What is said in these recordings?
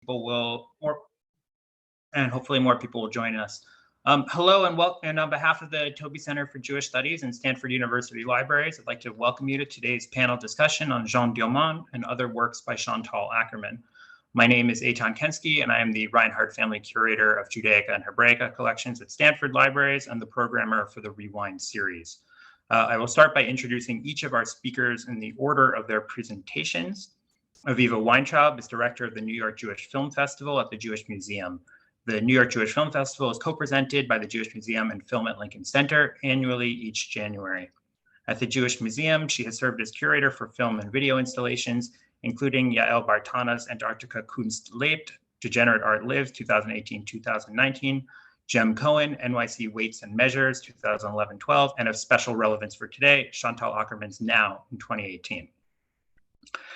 people will, and hopefully more people will join us. Hello and welcome. And on behalf of the Toby Center for Jewish Studies and Stanford University Libraries, I'd like to welcome you to today's panel discussion on Jeanne Dielman and other works by Chantal Akerman. My name is Eitan Kensky, and I am the Reinhardt Family Curator of Judaica and Hebraica collections at Stanford Libraries and the programmer for the Rewind series. I will start by introducing each of our speakers in the order of their presentations. Aviva Weintraub is director of the New York Jewish Film Festival at the Jewish Museum. The New York Jewish Film Festival is co-presented by the Jewish Museum and Film at Lincoln Center annually each January. At the Jewish Museum, she has served as curator for film and video installations, including Yael Bartana's Antarctica Kunst lebt, Degenerate Art Lives, 2018-2019, Jem Cohen, NYC Weights and Measures, 2011-12, and of special relevance for today, Chantal Akerman's Now in 2018.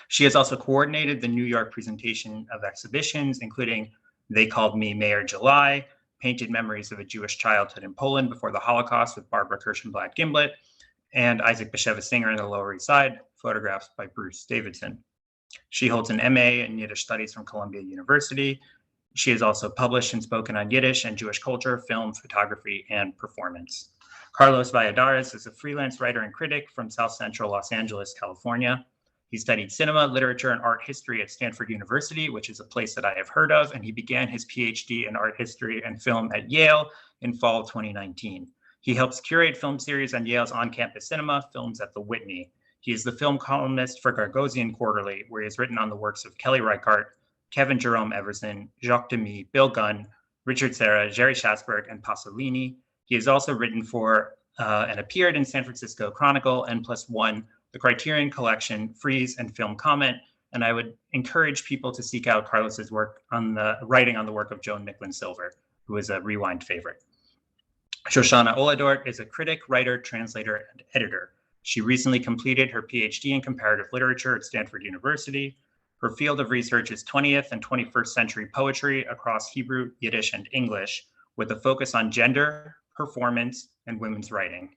She has also coordinated the New York presentation of exhibitions, including They Called Me Mayor July, Painted Memories of a Jewish Childhood in Poland Before the Holocaust with Barbara Kirshenblatt Gimblett, and Isaac Bashevis Singer in the Lower East Side, photographs by Bruce Davidson. She holds an MA in Yiddish Studies from Columbia University. She has also published and spoken on Yiddish and Jewish culture, film, photography, and performance. Carlos Valladares is a freelance writer and critic from South Central Los Angeles, California. He studied cinema, literature, and art history at Stanford University, which is a place that I have heard of, and he began his PhD in art history and film at Yale in fall 2019. He helps curate film series on Yale's on-campus cinema, Films at the Whitney. He is the film columnist for Gagosian Quarterly, where he has written on the works of Kelly Reichardt, Kevin Jerome Everson, Jacques Demy, Bill Gunn, Richard Serra, Jerry Schasberg, and Pasolini. He has also written for and appeared in San Francisco Chronicle, N+1, the Criterion Collection, Frieze, and Film Comment. And I would encourage people to seek out Carlos's work on the writing on the work of Joan Micklin Silver, who is a Rewind favorite. Shoshana Oladort is a critic, writer, translator, and editor. She recently completed her PhD in comparative literature at Stanford University. Her field of research is 20th and 21st century poetry across Hebrew, Yiddish, and English, with a focus on gender, performance, and women's writing.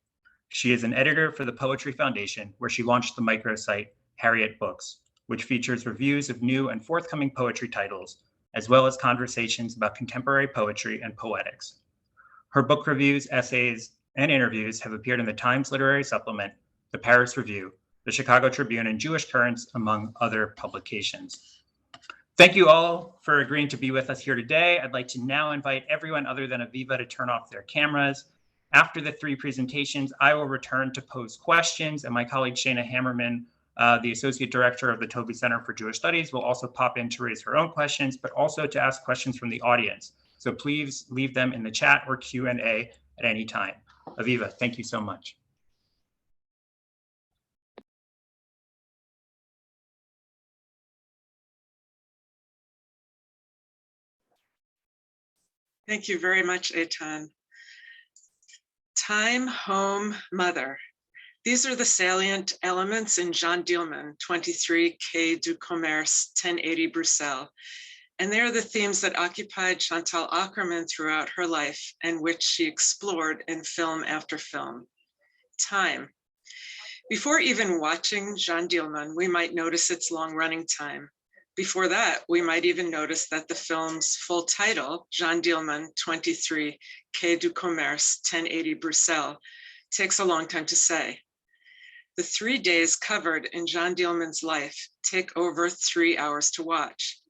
She is an editor for the Poetry Foundation, where she launched the microsite Harriet Books, which features reviews of new and forthcoming poetry titles, as well as conversations about contemporary poetry and poetics. Her book reviews, essays, and interviews have appeared in the Times Literary Supplement, the Paris Review, the Chicago Tribune, and Jewish Currents, among other publications. Thank you all for agreeing to be with us here today. I'd like to now invite everyone other than Aviva to turn off their cameras. After the three presentations, I will return to pose questions, and my colleague Shana Hammerman, the Associate Director of the Toby Center for Jewish Studies, will also pop in to raise her own questions, but also to ask questions from the audience. So please leave them in the chat or Q&A at any time. Aviva, thank you so much. Thank you very much, Eitan. Time, home, mother. These are the salient elements in Jeanne Dielman, 23 Quai du Commerce, 1080 Bruxelles. And they are the themes that occupied Chantal Akerman throughout her life and which she explored in film after film. Time. Before even watching Jeanne Dielman, we might notice its long running time. Before that, we might even notice that the film's full title, Jeanne Dielman, 23 Quai du Commerce, 1080 Bruxelles, takes a long time to say. The 3 days covered in Jeanne Dielman's life take over 3 hours to watch.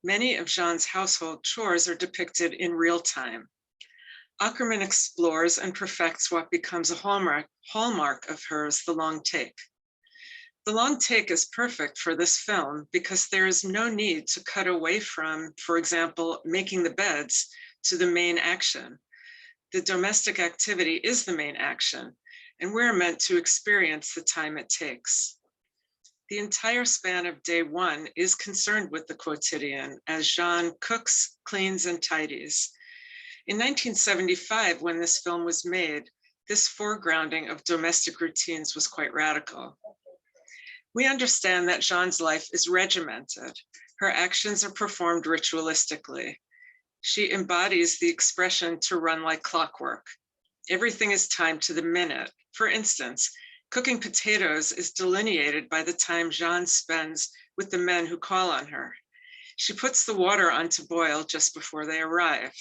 Many of Jeanne's household chores are depicted in real time. Akerman explores and perfects what becomes a hallmark of hers, the long take. The long take is perfect for this film because there is no need to cut away from, for example, making the beds to the main action. The domestic activity is the main action, and we're meant to experience the time it takes. The entire span of day one is concerned with the quotidian as Jeanne cooks, cleans, and tidies. In 1975, when this film was made, this foregrounding of domestic routines was quite radical. We understand that Jeanne's life is regimented. Her actions are performed ritualistically. She embodies the expression to run like clockwork. Everything is timed to the minute. For instance, cooking potatoes is delineated by the time Jeanne spends with the men who call on her. She puts the water on to boil just before they arrive.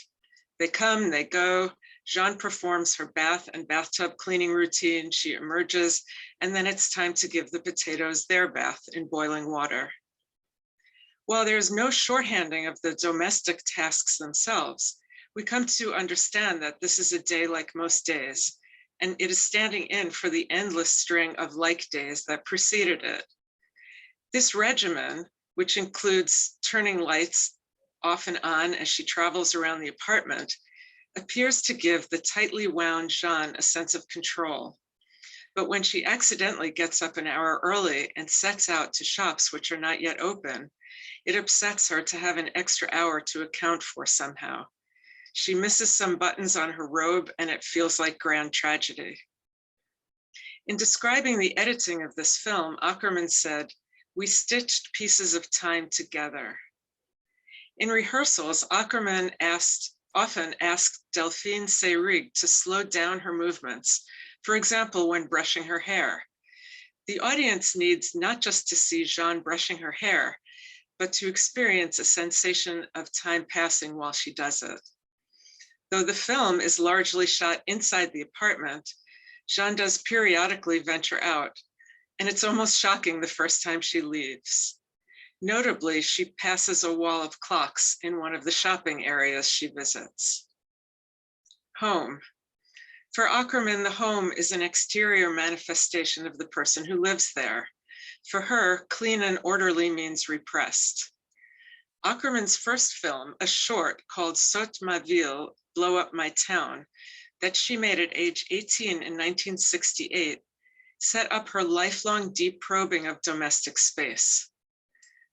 They come, they go. Jeanne performs her bath and bathtub cleaning routine. She emerges, and then it's time to give the potatoes their bath in boiling water. While there's no shorthanding of the domestic tasks themselves, we come to understand that this is a day like most days, and it is standing in for the endless string of like days that preceded it. This regimen, which includes turning lights off and on as she travels around the apartment, appears to give the tightly wound Jeanne a sense of control. But when she accidentally gets up an hour early and sets out to shops which are not yet open, it upsets her to have an extra hour to account for somehow. She misses some buttons on her robe, and it feels like grand tragedy. In describing the editing of this film, Akerman said, "We stitched pieces of time together." In rehearsals, Akerman often asked Delphine Seyrig to slow down her movements, for example, when brushing her hair. The audience needs not just to see Jeanne brushing her hair, but to experience a sensation of time passing while she does it. Though the film is largely shot inside the apartment, Jeanne does periodically venture out, and it's almost shocking the first time she leaves. Notably, she passes a wall of clocks in one of the shopping areas she visits. Home. For Akerman, the home is an exterior manifestation of the person who lives there. For her, clean and orderly means repressed. Akerman's first film, a short called Saute ma ville, Blow Up My Town, that she made at age 18 in 1968, set up her lifelong deep probing of domestic space.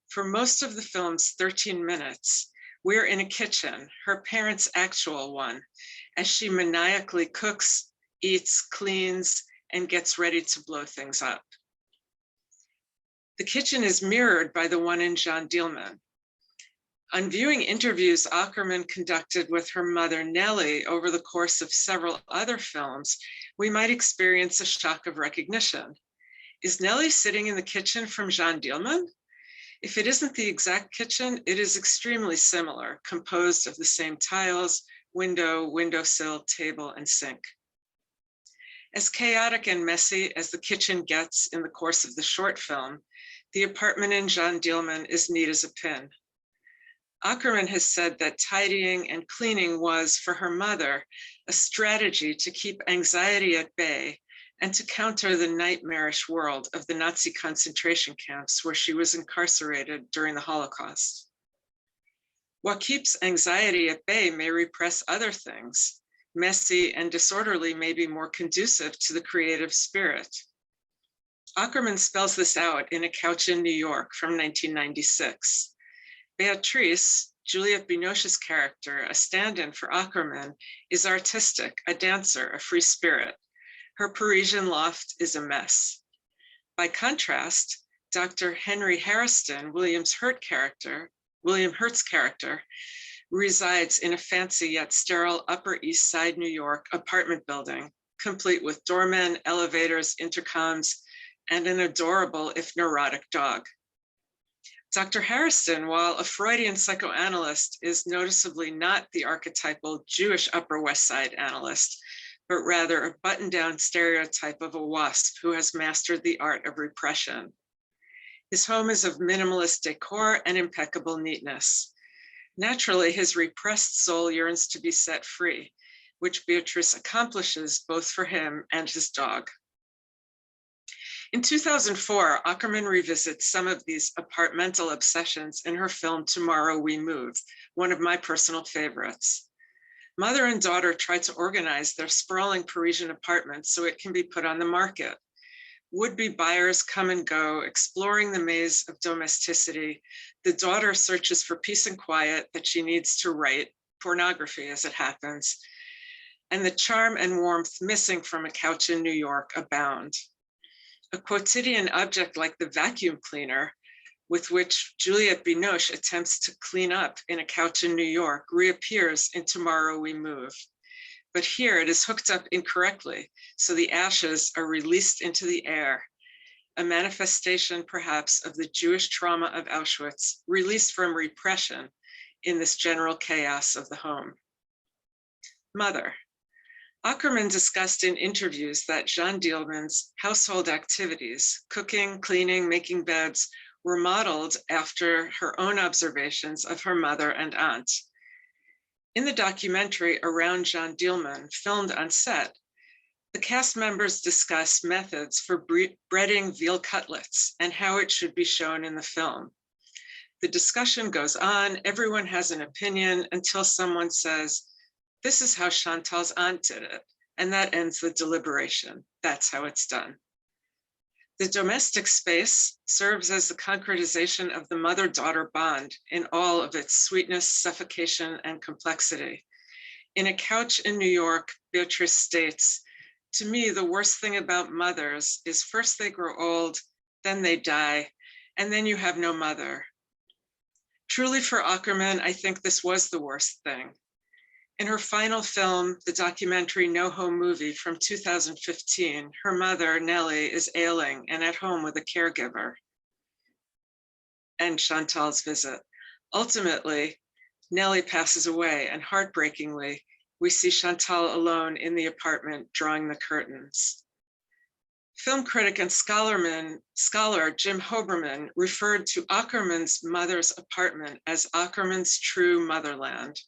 For most of the film's 13 minutes, we're in a kitchen, her parents' actual one, as she maniacally cooks, eats, cleans, and gets ready to blow things up. The kitchen is mirrored by the one in Jeanne Dielman. On viewing interviews Akerman conducted with her mother Nellie over the course of several other films, we might experience a shock of recognition. Is Nellie sitting in the kitchen from Jeanne Dielman? If it isn't the exact kitchen, it is extremely similar, composed of the same tiles, window, windowsill, table, and sink. As chaotic and messy as the kitchen gets in the course of the short film, the apartment in Jeanne Dielman is neat as a pin. Akerman has said that tidying and cleaning was, for her mother, a strategy to keep anxiety at bay and to counter the nightmarish world of the Nazi concentration camps where she was incarcerated during the Holocaust. What keeps anxiety at bay may repress other things. Messy and disorderly may be more conducive to the creative spirit. Akerman spells this out in A Couch in New York from 1996. Beatrice, Juliette Binoche's character, a stand-in for Akerman, is artistic, a dancer, a free spirit. Her Parisian loft is a mess. By contrast, Dr. Henry Harrison, William Hurt's character, resides in a fancy yet sterile Upper East Side New York apartment building, complete with doormen, elevators, intercoms, and an adorable, if neurotic, dog. Dr. Harrison, while a Freudian psychoanalyst, is noticeably not the archetypal Jewish Upper West Side analyst, but rather a button-down stereotype of a WASP who has mastered the art of repression. His home is of minimalist decor and impeccable neatness. Naturally, his repressed soul yearns to be set free, which Beatrice accomplishes both for him and his dog. In 2004, Akerman revisits some of these apartmental obsessions in her film Tomorrow We Move, one of my personal favorites. Mother and daughter try to organize their sprawling Parisian apartment so it can be put on the market. Would-be buyers come and go, exploring the maze of domesticity. The daughter searches for peace and quiet that she needs to write, pornography as it happens, and the charm and warmth missing from A Couch in New York abound. A quotidian object like the vacuum cleaner, with which Juliette Binoche attempts to clean up in A Couch in New York, reappears in Tomorrow We Move. But here it is hooked up incorrectly, so the ashes are released into the air. a manifestation perhaps of the Jewish trauma of Auschwitz, released from repression in this general chaos of the home. Mother. Akerman discussed in interviews that Jeanne Dielman's household activities, cooking, cleaning, making beds, were modeled after her own observations of her mother and aunt. In the documentary Around Jeanne Dielman, filmed on set, the cast members discuss methods for breading veal cutlets and how it should be shown in the film. The discussion goes on, everyone has an opinion until someone says, "This is how Chantal's aunt did it," and that ends the deliberation. That's how it's done. The domestic space serves as the concretization of the mother-daughter bond in all of its sweetness, suffocation, and complexity. In A Couch in New York, Beatrice states, "To me, the worst thing about mothers is first they grow old, then they die, and then you have no mother." Truly for Akerman, I think this was the worst thing. In her final film, the documentary No Home Movie from 2015, her mother, Nellie, is ailing and at home with a caregiver. And Chantal's visit. Ultimately, Nellie passes away, and heartbreakingly, we see Chantal alone in the apartment drawing the curtains. Film critic and scholar Jim Hoberman referred to Akerman's mother's apartment as Akerman's true motherland.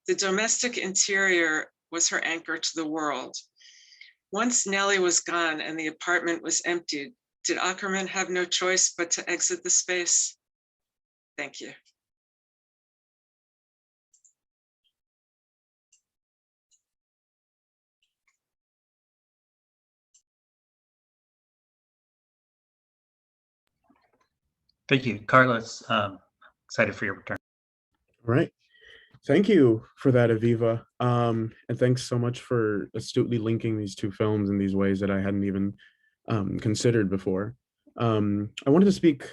The domestic interior was her anchor to the world. Once Nellie was gone and the apartment was emptied, did Akerman have no choice but to exit the space? Thank you. Thank you, Carlos. Excited for your return. All right. Thank you for that, Aviva. And thanks so much for astutely linking these two films in these ways that I hadn't even considered before. I wanted to speak,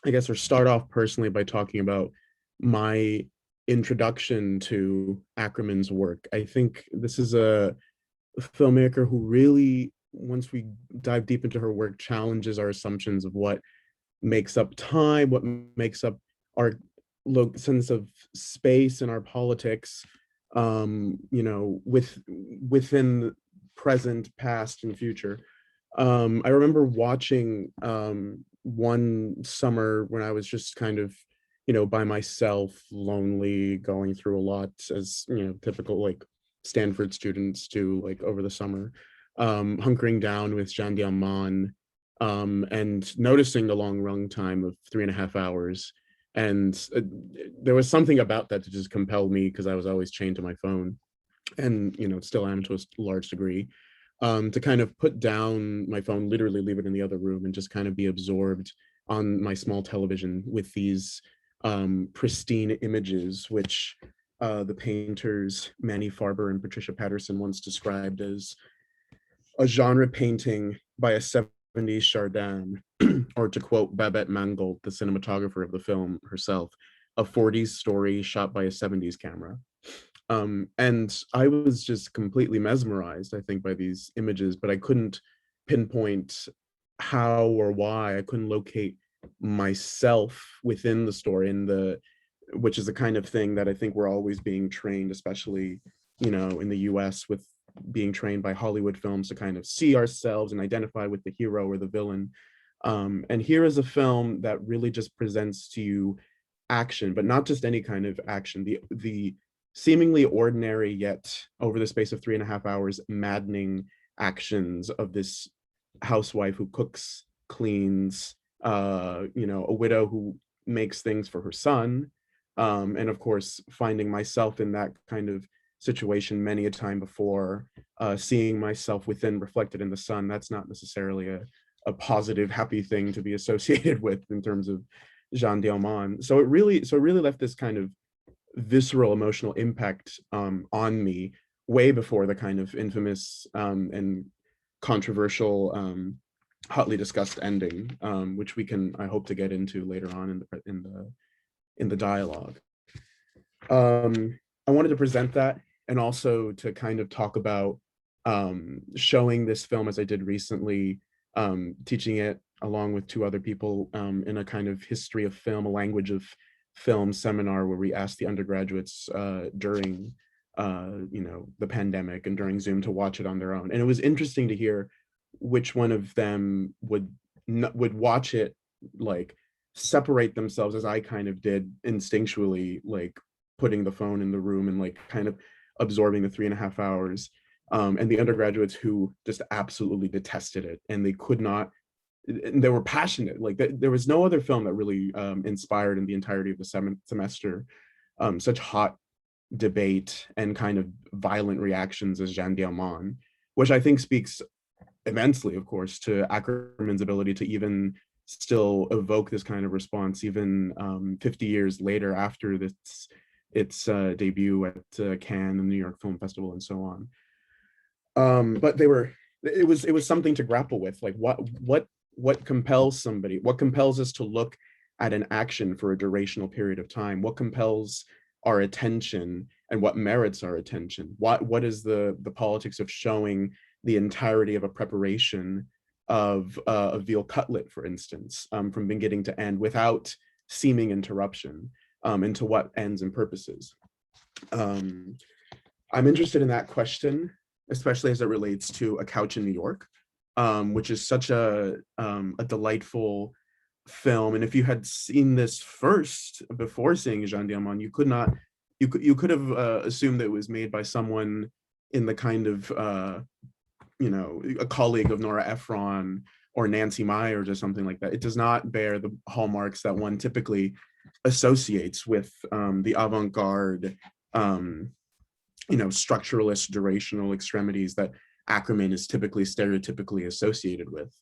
I guess, or start off personally by talking about my introduction to Akerman's work. I think this is a filmmaker who really, once we dive deep into her work, challenges our assumptions of what makes up time, what makes up our sense of space in our politics, you know, within present, past, and future. I remember watching one summer when I was just kind of, you know, by myself, lonely, going through a lot, as, you know, typical like Stanford students do, like over the summer, hunkering down with Jeanne Dielman, and noticing the long run time of 3.5 hours. And there was something about that that just compelled me, because I was always chained to my phone, and, you know, still am to a large degree, to kind of put down my phone, literally leave it in the other room, and just kind of be absorbed on my small television with these pristine images, which the painters Manny Farber and Patricia Patterson once described as a genre painting by a 70s Chardin, or to quote Babette Mangold, the cinematographer of the film herself, a 40s story shot by a 70s camera. And I was just completely mesmerized, I think, by these images, but I couldn't pinpoint how or why. I couldn't locate myself within the story, which is the kind of thing that I think we're always being trained, especially, you know, in the US, with being trained by Hollywood films to kind of see ourselves and identify with the hero or the villain. And here is a film that really just presents to you action, but not just any kind of action, the seemingly ordinary, yet over the space of 3.5 hours, maddening actions of this housewife who cooks, cleans, you know, a widow who makes things for her son. And of course, finding myself in that kind of situation many a time before, seeing myself within reflected in the sun. That's not necessarily a positive, happy thing to be associated with in terms of Jeanne Dielman. So it really left this kind of visceral emotional impact on me way before the kind of infamous and controversial, hotly discussed ending, which we can, I hope, to get into later on in the dialogue. I wanted to present that, and also to kind of talk about showing this film as I did recently, teaching it along with two other people in a kind of history of film, a language of film seminar where we asked the undergraduates during the pandemic and during Zoom to watch it on their own. And it was interesting to hear which one of them would watch it, like separate themselves, as I kind of did instinctually, like putting the phone in the room and like kind of absorbing the 3.5 hours. And the undergraduates who just absolutely detested it, and they could not, and they were passionate. Like there was no other film that really inspired in the entirety of the semester such hot debate and kind of violent reactions as Jeanne Dielman, which I think speaks immensely, of course, to Akerman's ability to even still evoke this kind of response, even 50 years later after its debut at Cannes and the New York Film Festival and so on. But it was something to grapple with, like what compels somebody, what compels us to look at an action for a durational period of time, what compels our attention and what merits our attention, what is the politics of showing the entirety of a preparation of a veal cutlet, for instance, from beginning to end without seeming interruption, into what ends and purposes. I'm interested in that question, especially as it relates to A Couch in New York, which is such a delightful film. And if you had seen this first before seeing Jeanne Dielman, you could have assumed that it was made by someone in the kind of a colleague of Nora Ephron or Nancy Myers or something like that. It does not bear the hallmarks that one typically associates with the avant-garde, structuralist, durational extremities that Akerman is typically stereotypically associated with.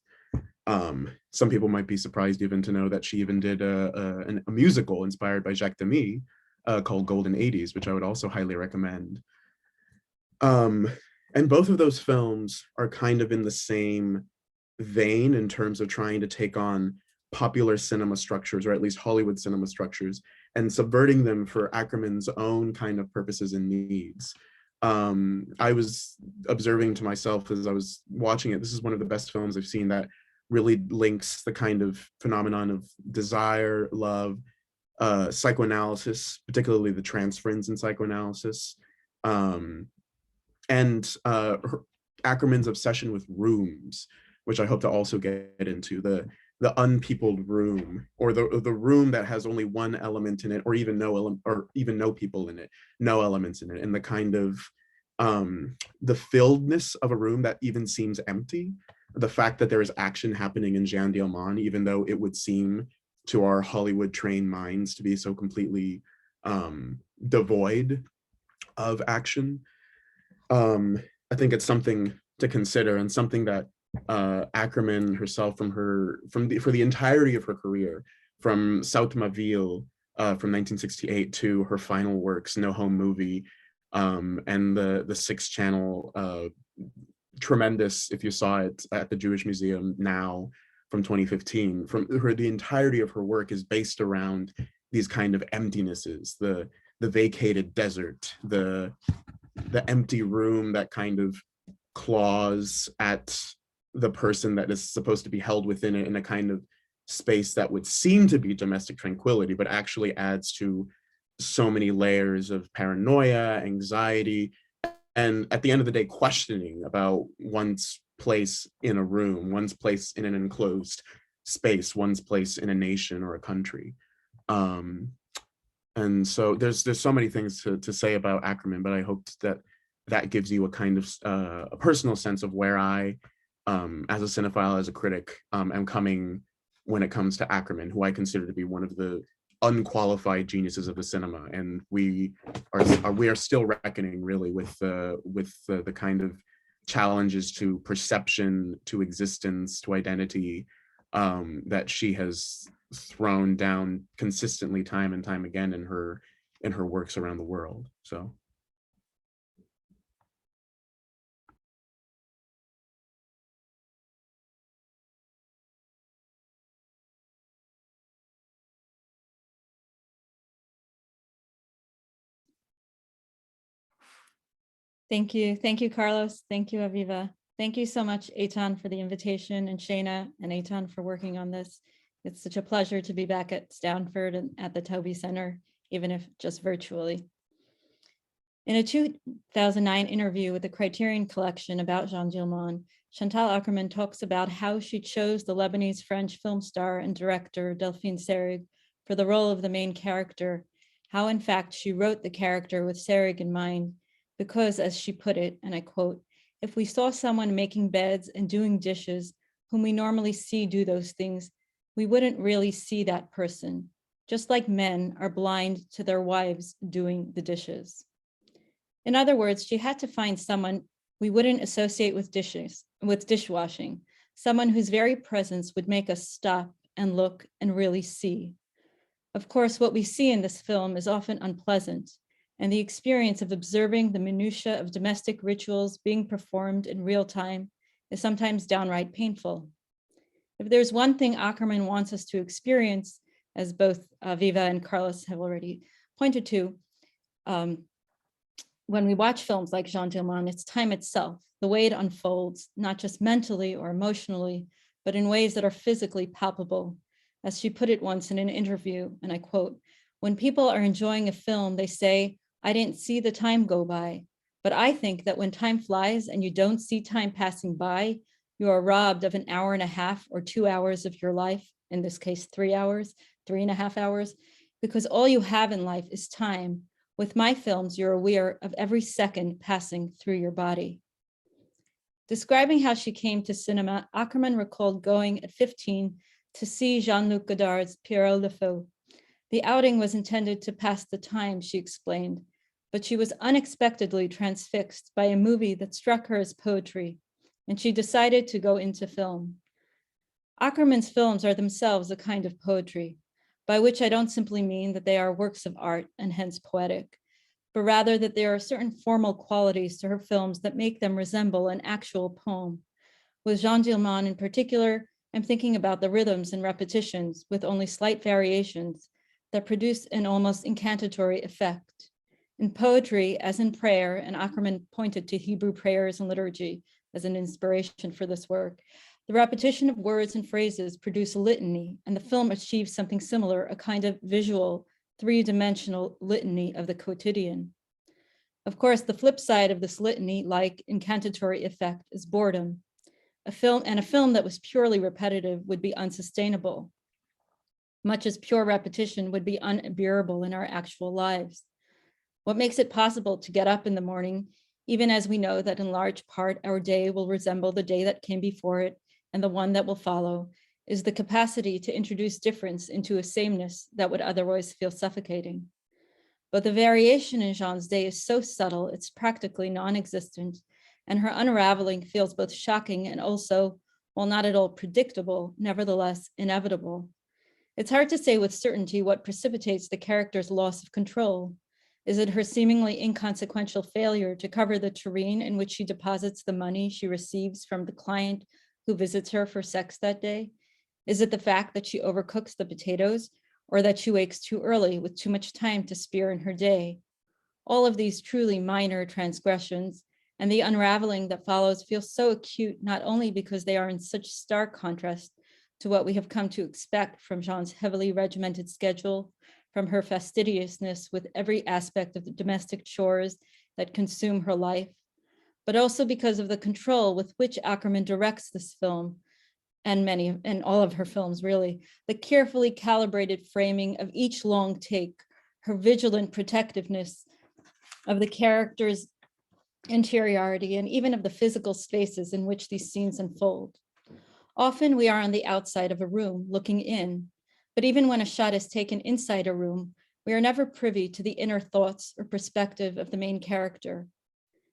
Some people might be surprised even to know that she even did a musical inspired by Jacques Demy called Golden 80s, which I would also highly recommend. And both of those films are kind of in the same vein in terms of trying to take on popular cinema structures, or at least Hollywood cinema structures, and subverting them for Akerman's own kind of purposes and needs. I was observing to myself as I was watching it, this is one of the best films I've seen that really links the kind of phenomenon of desire, love, psychoanalysis, particularly the transference in psychoanalysis, and Akerman's obsession with rooms, which I hope to also get into, the unpeopled room, or the room that has only one element in it, or even no people in it, no elements in it, and the kind of the filledness of a room that even seems empty. The fact that there is action happening in Jeanne Dielman, even though it would seem to our Hollywood trained minds to be so completely devoid of action. I think it's something to consider, and something that Akerman herself, for the entirety of her career, from Saute Ma Ville from 1968 to her final works, No Home Movie, and the 6 channel tremendous, if you saw it at the Jewish Museum now, from 2015, the entirety of her work is based around these kind of emptinesses, the vacated desert, the empty room that kind of claws at the person that is supposed to be held within it in a kind of space that would seem to be domestic tranquility, but actually adds to so many layers of paranoia, anxiety, and at the end of the day, questioning about one's place in a room, one's place in an enclosed space, one's place in a nation or a country. And so there's so many things to say about Akerman, but I hope that gives you a kind of a personal sense of where I, as a cinephile, as a critic, am coming when it comes to Akerman, who I consider to be one of the unqualified geniuses of the cinema, and we are still reckoning really with the kind of challenges to perception, to existence, to identity that she has thrown down consistently time and time again in her works around the world. So. Thank you, Carlos. Thank you, Aviva. Thank you so much, Eitan, for the invitation, and Shayna and Eitan for working on this. It's such a pleasure to be back at Stanford and at the Toby Center, even if just virtually. In a 2009 interview with the Criterion Collection about Jeanne Dielman, Chantal Akerman talks about how she chose the Lebanese-French film star and director Delphine Seyrig for the role of the main character, how in fact she wrote the character with Seyrig in mind, because as she put it, and I quote, "If we saw someone making beds and doing dishes, whom we normally see do those things, we wouldn't really see that person, just like men are blind to their wives doing the dishes." In other words, she had to find someone we wouldn't associate with dishwashing, someone whose very presence would make us stop and look and really see. Of course, what we see in this film is often unpleasant, and the experience of observing the minutiae of domestic rituals being performed in real time is sometimes downright painful. If there's one thing Akerman wants us to experience, as both Aviva and Carlos have already pointed to, when we watch films like Jeanne Dielman, it's time itself, the way it unfolds, not just mentally or emotionally, but in ways that are physically palpable. As she put it once in an interview, and I quote, "When people are enjoying a film, they say, 'I didn't see the time go by.' But I think that when time flies and you don't see time passing by, you are robbed of an hour and a half or 2 hours of your life, in this case, 3 hours, 3.5 hours, because all you have in life is time. With my films, you're aware of every second passing through your body." Describing how she came to cinema, Akerman recalled going at 15 to see Jean-Luc Godard's Pierrot le Fou. The outing was intended to pass the time, she explained, but she was unexpectedly transfixed by a movie that struck her as poetry, and she decided to go into film. Akerman's films are themselves a kind of poetry, by which I don't simply mean that they are works of art and hence poetic, but rather that there are certain formal qualities to her films that make them resemble an actual poem. With Jeanne Dielman in particular, I'm thinking about the rhythms and repetitions with only slight variations that produce an almost incantatory effect. In poetry, as in prayer, and Akerman pointed to Hebrew prayers and liturgy as an inspiration for this work, the repetition of words and phrases produce a litany, and the film achieves something similar, a kind of visual, three-dimensional litany of the quotidian. Of course, the flip side of this litany-like incantatory effect is boredom. A film that was purely repetitive would be unsustainable, much as pure repetition would be unbearable in our actual lives. What makes it possible to get up in the morning, even as we know that in large part our day will resemble the day that came before it and the one that will follow, is the capacity to introduce difference into a sameness that would otherwise feel suffocating. But the variation in Jeanne's day is so subtle, it's practically non-existent, and her unraveling feels both shocking and also, while not at all predictable, nevertheless inevitable. It's hard to say with certainty what precipitates the character's loss of control. Is it her seemingly inconsequential failure to cover the tureen in which she deposits the money she receives from the client who visits her for sex that day? Is it the fact that she overcooks the potatoes, or that she wakes too early with too much time to spare in her day? All of these truly minor transgressions and the unraveling that follows feel so acute, not only because they are in such stark contrast to what we have come to expect from Jeanne's heavily regimented schedule, from her fastidiousness with every aspect of the domestic chores that consume her life, but also because of the control with which Akerman directs this film, and all of her films really, the carefully calibrated framing of each long take, her vigilant protectiveness of the character's interiority, and even of the physical spaces in which these scenes unfold. Often we are on the outside of a room looking in, but even when a shot is taken inside a room, we are never privy to the inner thoughts or perspective of the main character.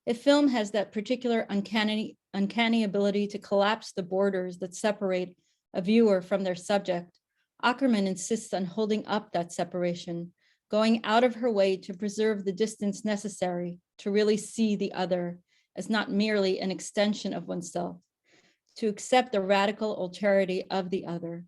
If film has that particular uncanny ability to collapse the borders that separate a viewer from their subject, Akerman insists on holding up that separation, going out of her way to preserve the distance necessary to really see the other as not merely an extension of oneself, to accept the radical alterity of the other.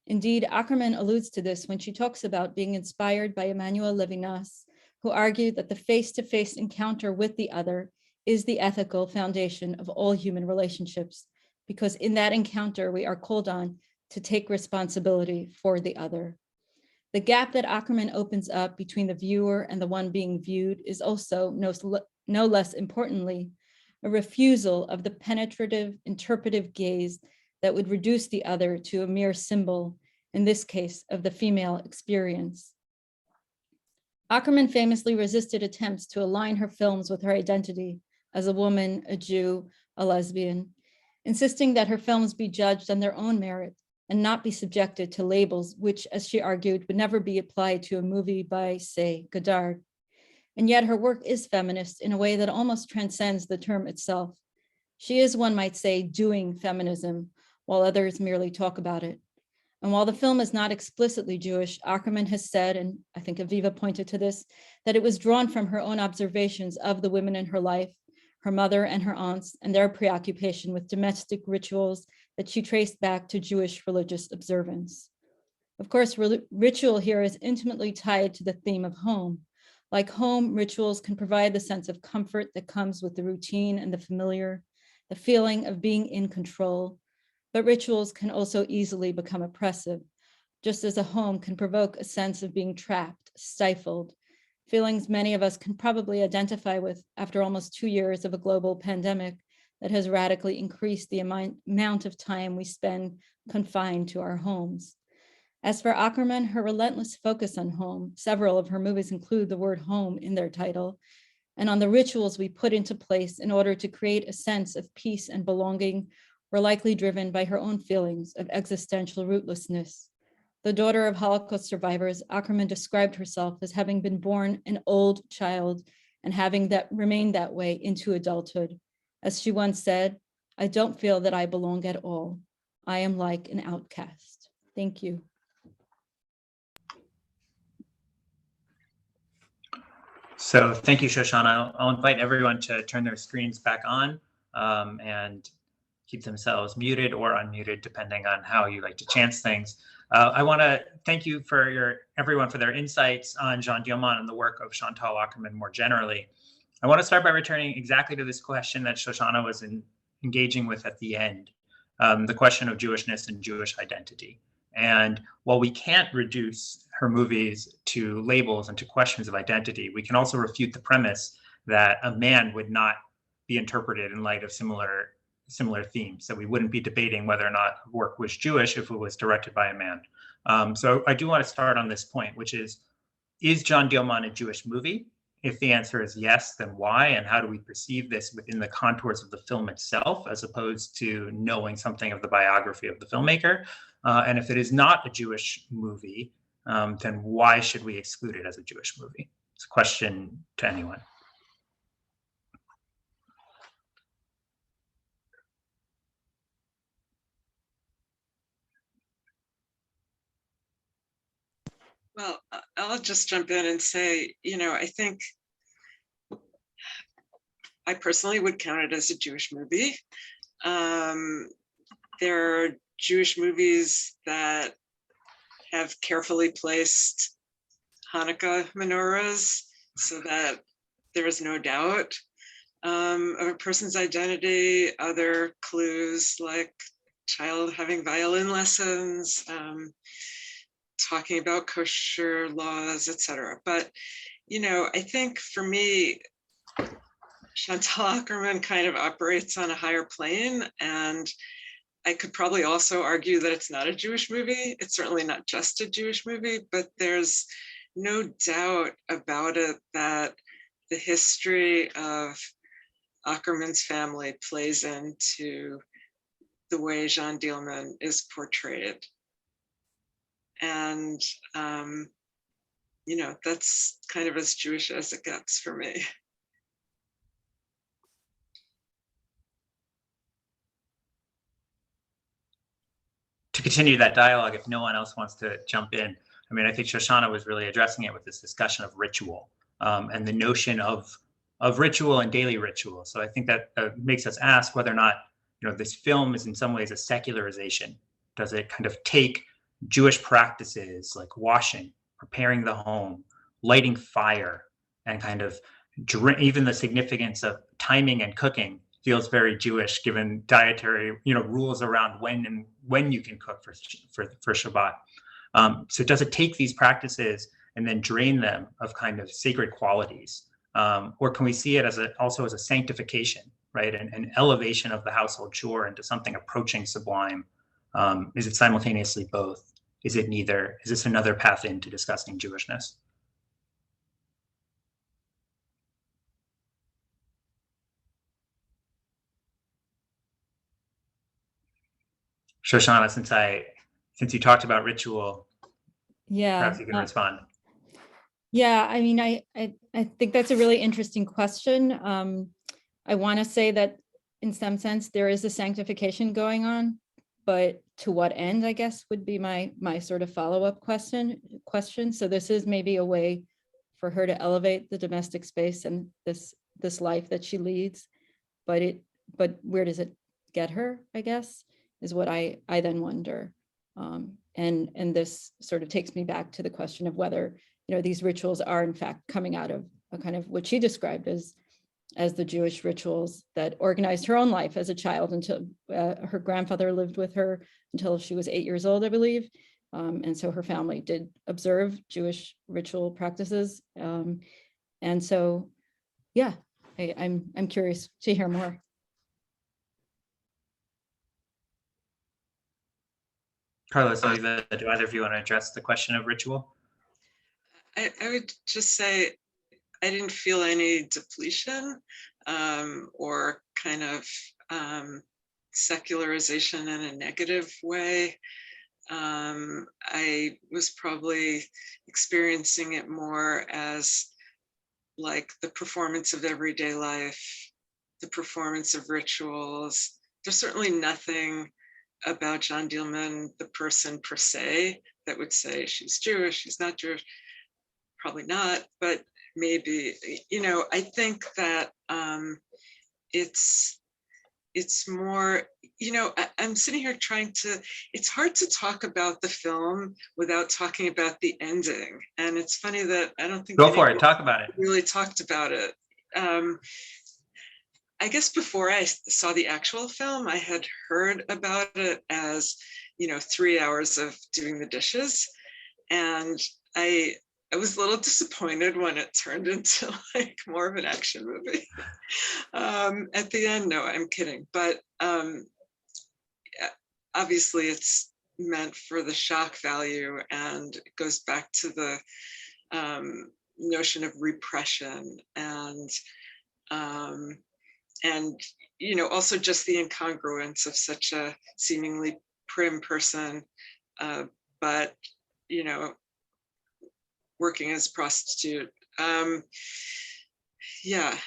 Indeed, Akerman alludes to this when she talks about being inspired by Emmanuel Levinas, who argued that the face-to-face encounter with the other is the ethical foundation of all human relationships, because in that encounter, we are called on to take responsibility for the other. The gap that Akerman opens up between the viewer and the one being viewed is also, no less importantly, a refusal of the penetrative, interpretive gaze that would reduce the other to a mere symbol, in this case, of the female experience. Akerman famously resisted attempts to align her films with her identity as a woman, a Jew, a lesbian, insisting that her films be judged on their own merit and not be subjected to labels, which, as she argued, would never be applied to a movie by, say, Godard. And yet her work is feminist in a way that almost transcends the term itself. She is, one might say, doing feminism, while others merely talk about it. And while the film is not explicitly Jewish, Akerman has said, and I think Aviva pointed to this, that it was drawn from her own observations of the women in her life, her mother and her aunts, and their preoccupation with domestic rituals that she traced back to Jewish religious observance. Of course, ritual here is intimately tied to the theme of home. Like home, rituals can provide the sense of comfort that comes with the routine and the familiar, the feeling of being in control. But rituals can also easily become oppressive, just as a home can provoke a sense of being trapped, stifled, feelings many of us can probably identify with after almost 2 years of a global pandemic that has radically increased the amount of time we spend confined to our homes. As for Akerman, her relentless focus on home, several of her movies include the word home in their title, and on the rituals we put into place in order to create a sense of peace and belonging, were likely driven by her own feelings of existential rootlessness. The daughter of Holocaust survivors, Akerman described herself as having been born an old child and having that remained that way into adulthood. As she once said, "I don't feel that I belong at all. I am like an outcast." Thank you. So thank you, Shoshana. I'll invite everyone to turn their screens back on and keep themselves muted or unmuted, depending on how you like to chance things. I want to thank you for everyone for their insights on Jeanne Dielman and the work of Chantal Akerman more generally. I want to start by returning exactly to this question that Shoshana was engaging with at the end, the question of Jewishness and Jewish identity. And while we can't reduce her movies to labels and to questions of identity, we can also refute the premise that a man would not be interpreted in light of similar themes. So we wouldn't be debating whether or not work was Jewish if it was directed by a man. So I do want to start on this point, which is Jeanne Dielman a Jewish movie? If the answer is yes, then why? And how do we perceive this within the contours of the film itself, as opposed to knowing something of the biography of the filmmaker? And if it is not a Jewish movie, then why should we exclude it as a Jewish movie? It's a question to anyone. Well, I'll just jump in and say, I think I personally would count it as a Jewish movie. There are Jewish movies that have carefully placed Hanukkah menorahs so that there is no doubt of a person's identity, other clues like child having violin lessons, talking about kosher laws, etc. But, I think for me, Chantal Akerman kind of operates on a higher plane, and I could probably also argue that it's not a Jewish movie. It's certainly not just a Jewish movie, but there's no doubt about it that the history of Akerman's family plays into the way Jeanne Dielman is portrayed. And, that's kind of as Jewish as it gets for me. To continue that dialogue, if no one else wants to jump in, I think Shoshana was really addressing it with this discussion of ritual and the notion of ritual and daily ritual. So I think that makes us ask whether or not, this film is in some ways a secularization. Does it kind of take Jewish practices like washing, preparing the home, lighting fire, and kind of even the significance of timing and cooking feels very Jewish, given dietary, rules around when you can cook for Shabbat. So does it take these practices and then drain them of kind of sacred qualities? Or can we see it also as a sanctification, right? An elevation of the household chore into something approaching sublime? Is it simultaneously both? Is it neither? Is this another path into discussing Jewishness? Shoshana, since you talked about ritual, Yeah. perhaps you can respond. Yeah, I mean, I think that's a really interesting question. I want to say that in some sense there is a sanctification going on, but to what end, I guess, would be my sort of follow-up question. So this is maybe a way for her to elevate the domestic space and this life that she leads, but where does it get her, I guess, is what I then wonder. And this sort of takes me back to the question of whether, these rituals are in fact coming out of a kind of what she described as the Jewish rituals that organized her own life as a child until her grandfather lived with her until she was 8 years old, I believe. And so her family did observe Jewish ritual practices. And so, yeah, I'm curious to hear more. Carlos, Aviva, do either of you want to address the question of ritual? I would just say I didn't feel any depletion or kind of secularization in a negative way. I was probably experiencing it more as like the performance of everyday life, the performance of rituals. There's certainly nothing about Jeanne Dielman, the person per se, that would say she's Jewish, she's not Jewish. Probably not, but maybe, I think that it's more, I'm sitting here it's hard to talk about the film without talking about the ending. And it's funny that I don't think Go for it, talk about it. Really talked about it. I guess before I saw the actual film, I had heard about it as, 3 hours of doing the dishes. And I was a little disappointed when it turned into like more of an action movie. At the end, no, I'm kidding. But obviously it's meant for the shock value, and it goes back to the notion of repression and also just the incongruence of such a seemingly prim person, but working as a prostitute.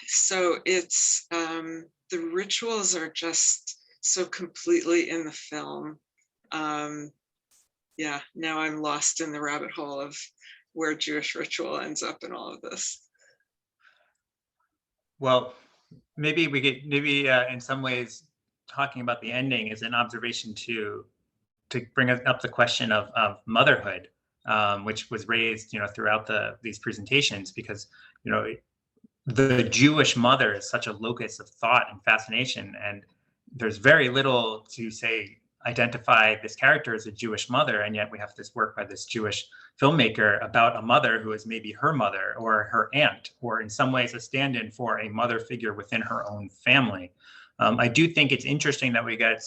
So it's the rituals are just so completely in the film. Now I'm lost in the rabbit hole of where Jewish ritual ends up in all of this. Well, maybe in some ways talking about the ending is an observation to bring up the question of motherhood, which was raised, throughout these presentations, because, the Jewish mother is such a locus of thought and fascination, and there's very little to say identify this character as a Jewish mother, and yet we have this work by this Jewish filmmaker about a mother who is maybe her mother or her aunt, or in some ways a stand-in for a mother figure within her own family. I do think it's interesting that we get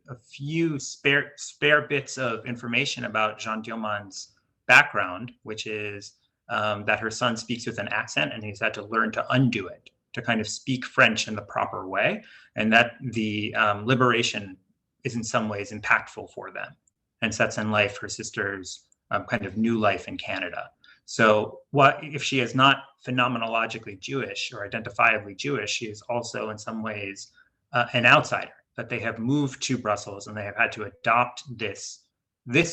a few spare bits of information about Jeanne Dielman's background, which is that her son speaks with an accent, and he's had to learn to undo it, to kind of speak French in the proper way, and that the liberation is in some ways impactful for them and sets in life her sister's kind of new life in Canada. So what if she is not phenomenologically Jewish or identifiably Jewish, she is also in some ways an outsider, that they have moved to Brussels and they have had to adopt this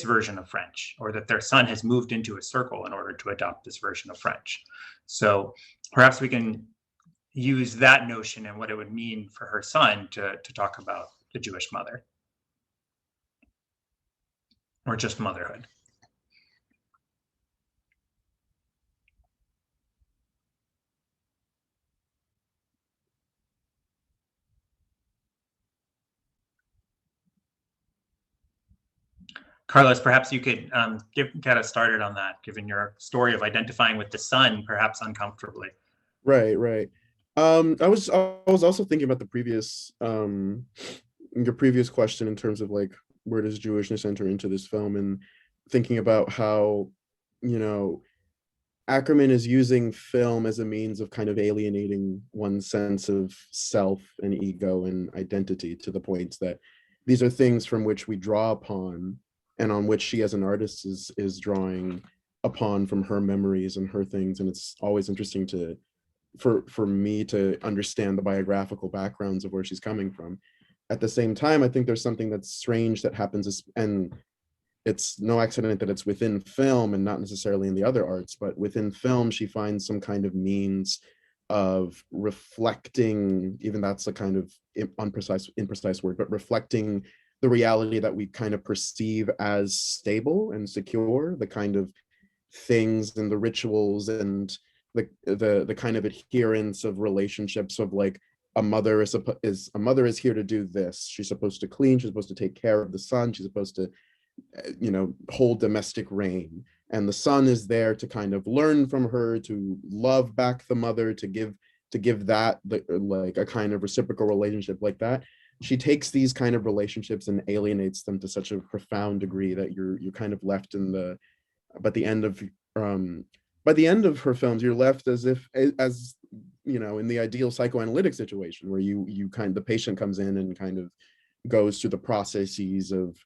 version of French, or that their son has moved into a circle in order to adopt this version of French. So perhaps we can use that notion and what it would mean for her son to talk about the Jewish mother, or just motherhood. Carlos, perhaps you could get us started on that, given your story of identifying with the son, perhaps uncomfortably. Right. I was also thinking about the previous your previous question in terms of like where does Jewishness enter into this film, and thinking about how, you know, Akerman is using film as a means of kind of alienating one's sense of self and ego and identity, to the point that these are things from which we draw upon, and on which she as an artist is drawing upon from her memories and her things. And it's always interesting to for me to understand the biographical backgrounds of where she's coming from. At the same time, I think there's something that's strange that happens, and it's no accident that it's within film and not necessarily in the other arts, but within film, she finds some kind of means of reflecting, even that's a kind of imprecise word, but reflecting the reality that we kind of perceive as stable and secure, the kind of things and the rituals and the kind of adherence of relationships of like a mother is here to do this. She's supposed to clean, she's supposed to take care of the son, she's supposed to hold domestic reign, and the son is there to kind of learn from her, to love back the mother, to give that like a kind of reciprocal relationship like that. She takes these kind of relationships and alienates them to such a profound degree that you're kind of left in the by the end of her films, you're left as if, as in the ideal psychoanalytic situation where the patient comes in and kind of goes through the processes of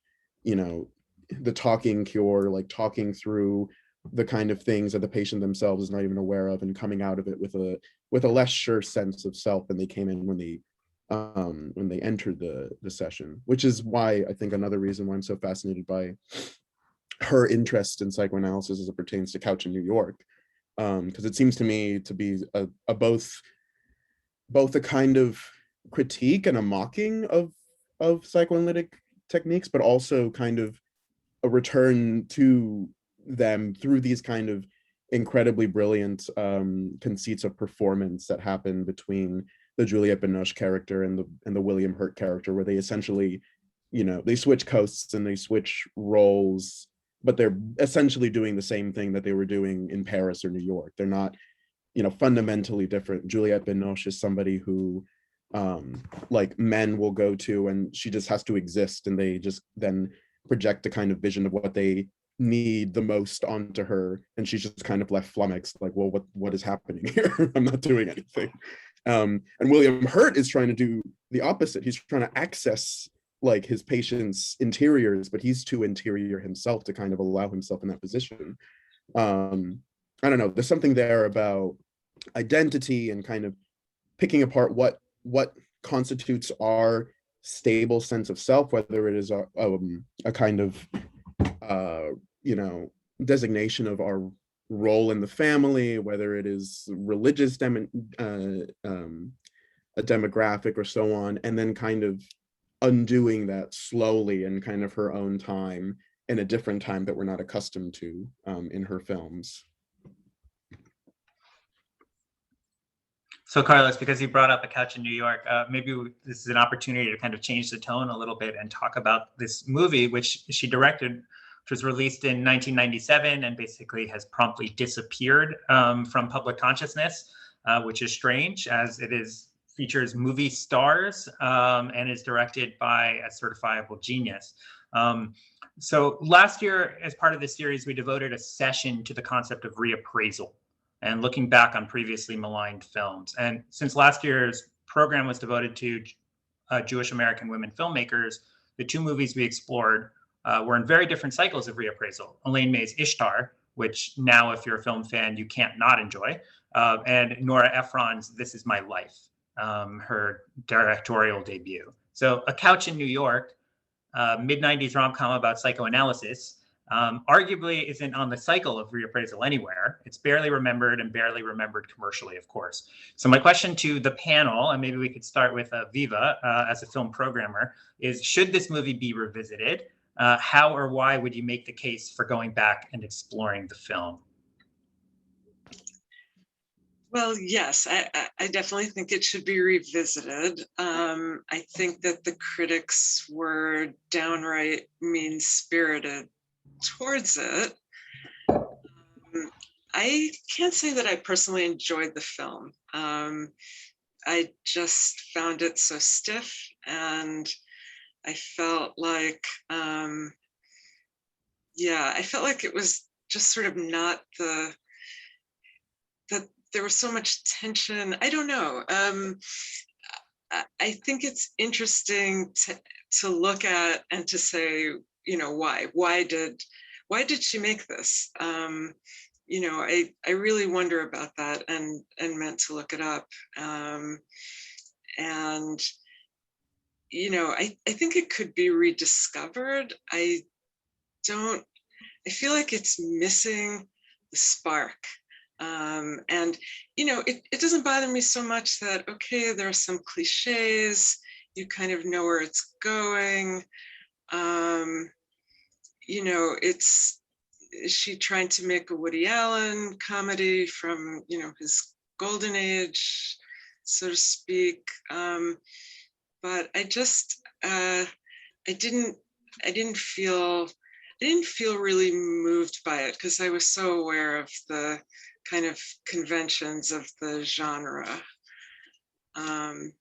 the talking cure, like talking through the kind of things that the patient themselves is not even aware of, and coming out of it with a less sure sense of self than they came in when they entered the session. Which is why I think another reason why I'm so fascinated by her interest in psychoanalysis as it pertains to Couch in New York, because it seems to me to be a both a kind of critique and a mocking of psychoanalytic techniques, but also kind of a return to them through these kind of incredibly brilliant conceits of performance that happen between the Juliette Binoche character and the William Hurt character, where they essentially, they switch coasts and they switch roles, but they're essentially doing the same thing that they were doing in Paris or New York. They're not, fundamentally different. Juliette Binoche is somebody who like men will go to, and she just has to exist, and they just then project a kind of vision of what they need the most onto her, and she's just kind of left flummoxed, like, well, what is happening here? I'm not doing anything. And William Hurt is trying to do the opposite. He's trying to access like his patient's interiors, but he's too interior himself to kind of allow himself in that position. I don't know, there's something there about identity and kind of picking apart what constitutes our stable sense of self, whether it is a kind of designation of our role in the family, whether it is religious a demographic or so on, and then kind of undoing that slowly in kind of her own time, in a different time that we're not accustomed to in her films. So Carlos, because you brought up A Couch in New York, maybe this is an opportunity to kind of change the tone a little bit and talk about this movie, which she directed, which was released in 1997 and basically has promptly disappeared from public consciousness, which is strange, as it features movie stars and is directed by a certifiable genius. So last year, as part of this series, we devoted a session to the concept of reappraisal and looking back on previously maligned films. And since last year's program was devoted to Jewish American women filmmakers, the two movies we explored were in very different cycles of reappraisal. Elaine May's Ishtar, which now, if you're a film fan, you can't not enjoy, and Nora Ephron's This Is My Life, her directorial debut. So A Couch in New York, mid-90s rom-com about psychoanalysis, arguably isn't on the cycle of reappraisal anywhere. It's barely remembered and barely remembered commercially, of course. So my question to the panel, and maybe we could start with Aviva as a film programmer, is should this movie be revisited? How or why would you make the case for going back and exploring the film? Well, yes, I definitely think it should be revisited. I think that the critics were downright mean-spirited towards it. I can't say that I personally enjoyed the film. I just found it so stiff, and I felt like, yeah, I felt like it was just sort of not that there was so much tension. I don't know. I think it's interesting to look at and to say, why did she make this? I really wonder about that, and meant to look it up. And I think it could be rediscovered. I feel like it's missing the spark. And it doesn't bother me so much that, okay, there are some cliches, you kind of know where it's going. Is she trying to make a Woody Allen comedy from his golden age, so to speak? But I didn't feel really moved by it, because I was so aware of the kind of conventions of the genre. And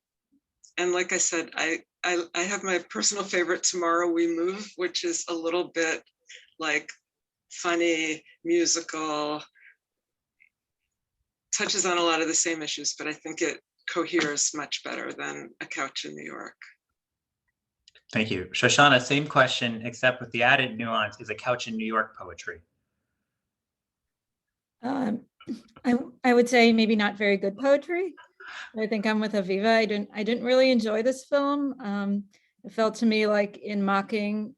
like I said, I have my personal favorite, Tomorrow We Move, which is a little bit like funny, musical, touches on a lot of the same issues, but I think it coheres much better than A Couch in New York. Thank you. Shoshana, same question, except with the added nuance, is A Couch in New York poetry? I would say maybe not very good poetry. I think I'm with Aviva. I didn't really enjoy this film. It felt to me like in mocking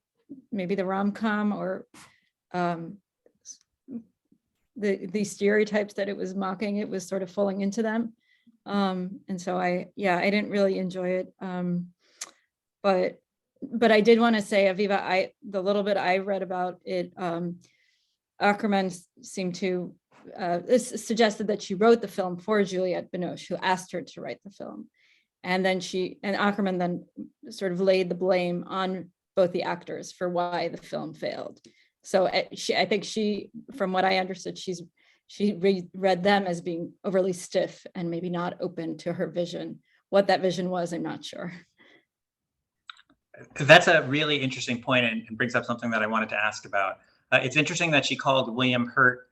maybe the rom-com or the stereotypes that it was mocking, it was sort of falling into them. And so I didn't really enjoy it. But I did want to say, Aviva, the little bit I read about it, Akerman seemed to suggested that she wrote the film for Juliette Binoche, who asked her to write the film. And then Akerman then sort of laid the blame on both the actors for why the film failed. So I think from what I understood, she read them as being overly stiff and maybe not open to her vision. What that vision was, I'm not sure. That's a really interesting point, and brings up something that I wanted to ask about. It's interesting that she called William Hurt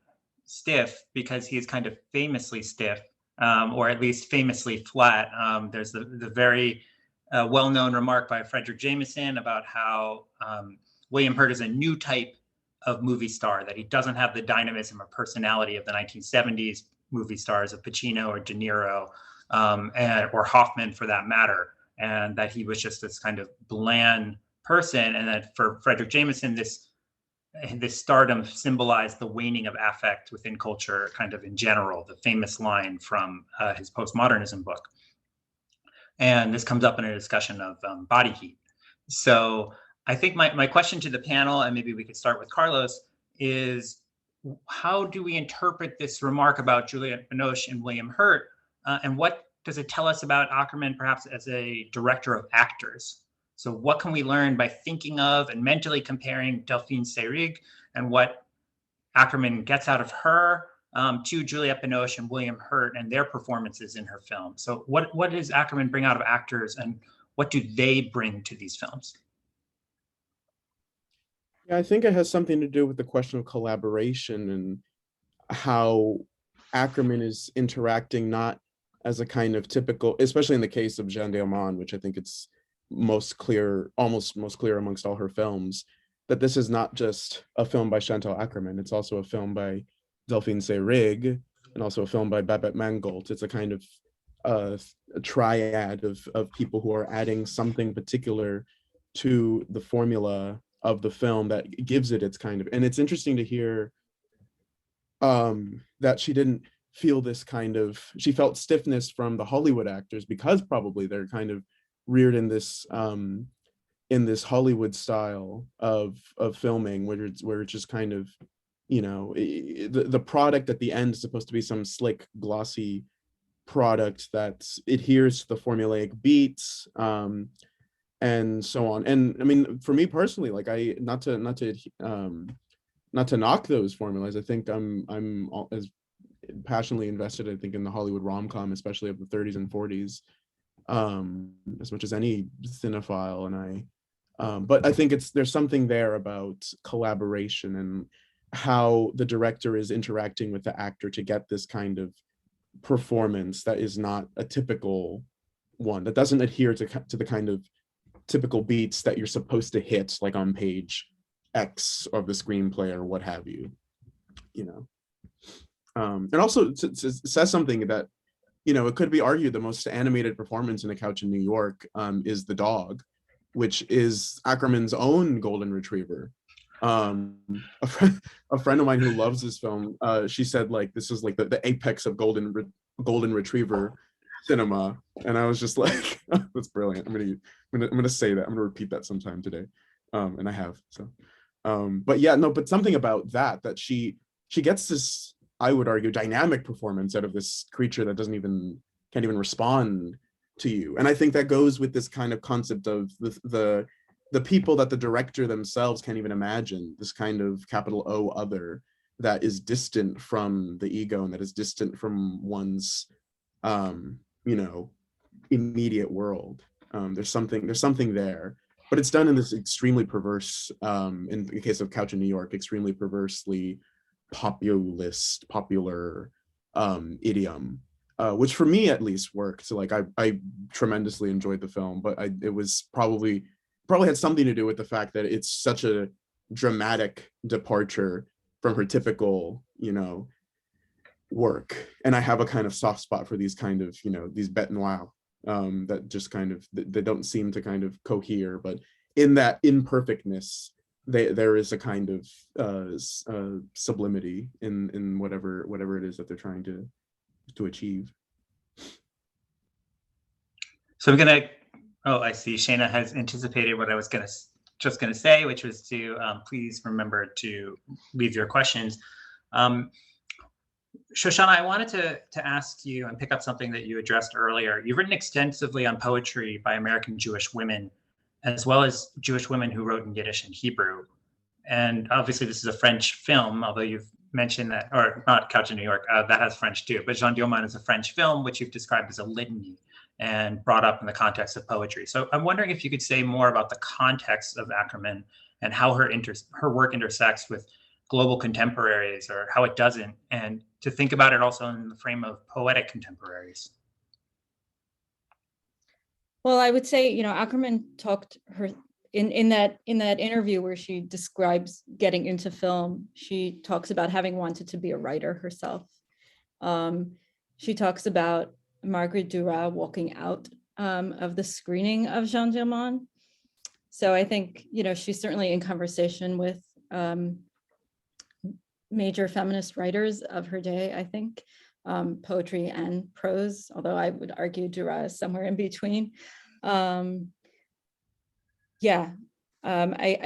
stiff, because he is kind of famously stiff, or at least famously flat. There's the very well-known remark by Frederick Jameson about how William Hurt is a new type of movie star, that he doesn't have the dynamism or personality of the 1970s movie stars of Pacino or De Niro, or Hoffman for that matter, and that he was just this kind of bland person. And that for Frederick Jameson, this stardom symbolized the waning of affect within culture, kind of in general, the famous line from his postmodernism book. And this comes up in a discussion of body heat. So I think my question to the panel, and maybe we could start with Carlos, is how do we interpret this remark about Juliette Binoche and William Hurt? And what does it tell us about Akerman, perhaps as a director of actors? So what can we learn by thinking of and mentally comparing Delphine Seyrig and what Akerman gets out of her to Juliette Binoche and William Hurt and their performances in her film? So what does Akerman bring out of actors, and what do they bring to these films? Yeah, I think it has something to do with the question of collaboration and how Akerman is interacting not as a kind of typical, especially in the case of Jeanne Dielman, which I think it's almost most clear amongst all her films, that this is not just a film by Chantal Akerman. It's also a film by Delphine Seyrig, and also a film by Babette Mangold. It's a kind of a triad of people who are adding something particular to the formula of the film that gives it its kind of, and it's interesting to hear that she didn't feel this kind of, she felt stiffness from the Hollywood actors, because probably they're kind of reared in this Hollywood style of filming, where it's just kind of the product at the end is supposed to be some slick, glossy product that adheres to the formulaic beats, and so on. And I mean, for me personally, like not to knock those formulas. I think I'm as passionately invested, I think, in the Hollywood rom-com, especially of the 30s and 40s, as much as any cinephile. And but I think there's something there about collaboration and how the director is interacting with the actor to get this kind of performance that is not a typical one, that doesn't adhere to the kind of typical beats that you're supposed to hit, like on page X of the screenplay or what have you. And also says something that, it could be argued the most animated performance in A Couch in New York is the dog, which is Akerman's own golden retriever. A friend of mine who loves this film, she said, like, this is like the apex of golden retriever cinema, and I was just like, that's brilliant. I'm gonna say that. I'm gonna repeat that sometime today, and I have. So, but yeah, no, but something about that she gets this, I would argue, dynamic performance out of this creature that can't even respond to you. And I think that goes with this kind of concept of the people that the director themselves can't even imagine, this kind of capital O other that is distant from the ego and that is distant from one's immediate world. There's something there, but it's done in this extremely perverse, in the case of Couch in New York, extremely perversely popular idiom, which for me at least worked. So like I tremendously enjoyed the film, but it was probably had something to do with the fact that it's such a dramatic departure from her typical, work. And I have a kind of soft spot for these kind of, these bête noire, that just kind of, they don't seem to kind of cohere, but in that imperfectness, there is a kind of sublimity in whatever it is that they're trying to achieve. So I'm gonna, I see Shayna has anticipated what I was just gonna say, which was to please remember to leave your questions. Shoshana, I wanted to ask you and pick up something that you addressed earlier. You've written extensively on poetry by American Jewish women, as well as Jewish women who wrote in Yiddish and Hebrew. And obviously this is a French film, although you've mentioned that, or not Couch in New York, that has French too, but Jeanne Dielman is a French film, which you've described as a litany and brought up in the context of poetry. So I'm wondering if you could say more about the context of Akerman and how her work intersects with global contemporaries, or how it doesn't, and to think about it also in the frame of poetic contemporaries. Well, I would say, Akerman talked her in that interview where she describes getting into film. She talks about having wanted to be a writer herself. She talks about Marguerite Duras walking out of the screening of Jeanne Dielman. So I think, she's certainly in conversation with major feminist writers of her day, I think, poetry and prose, although I would argue Duras is somewhere in between. I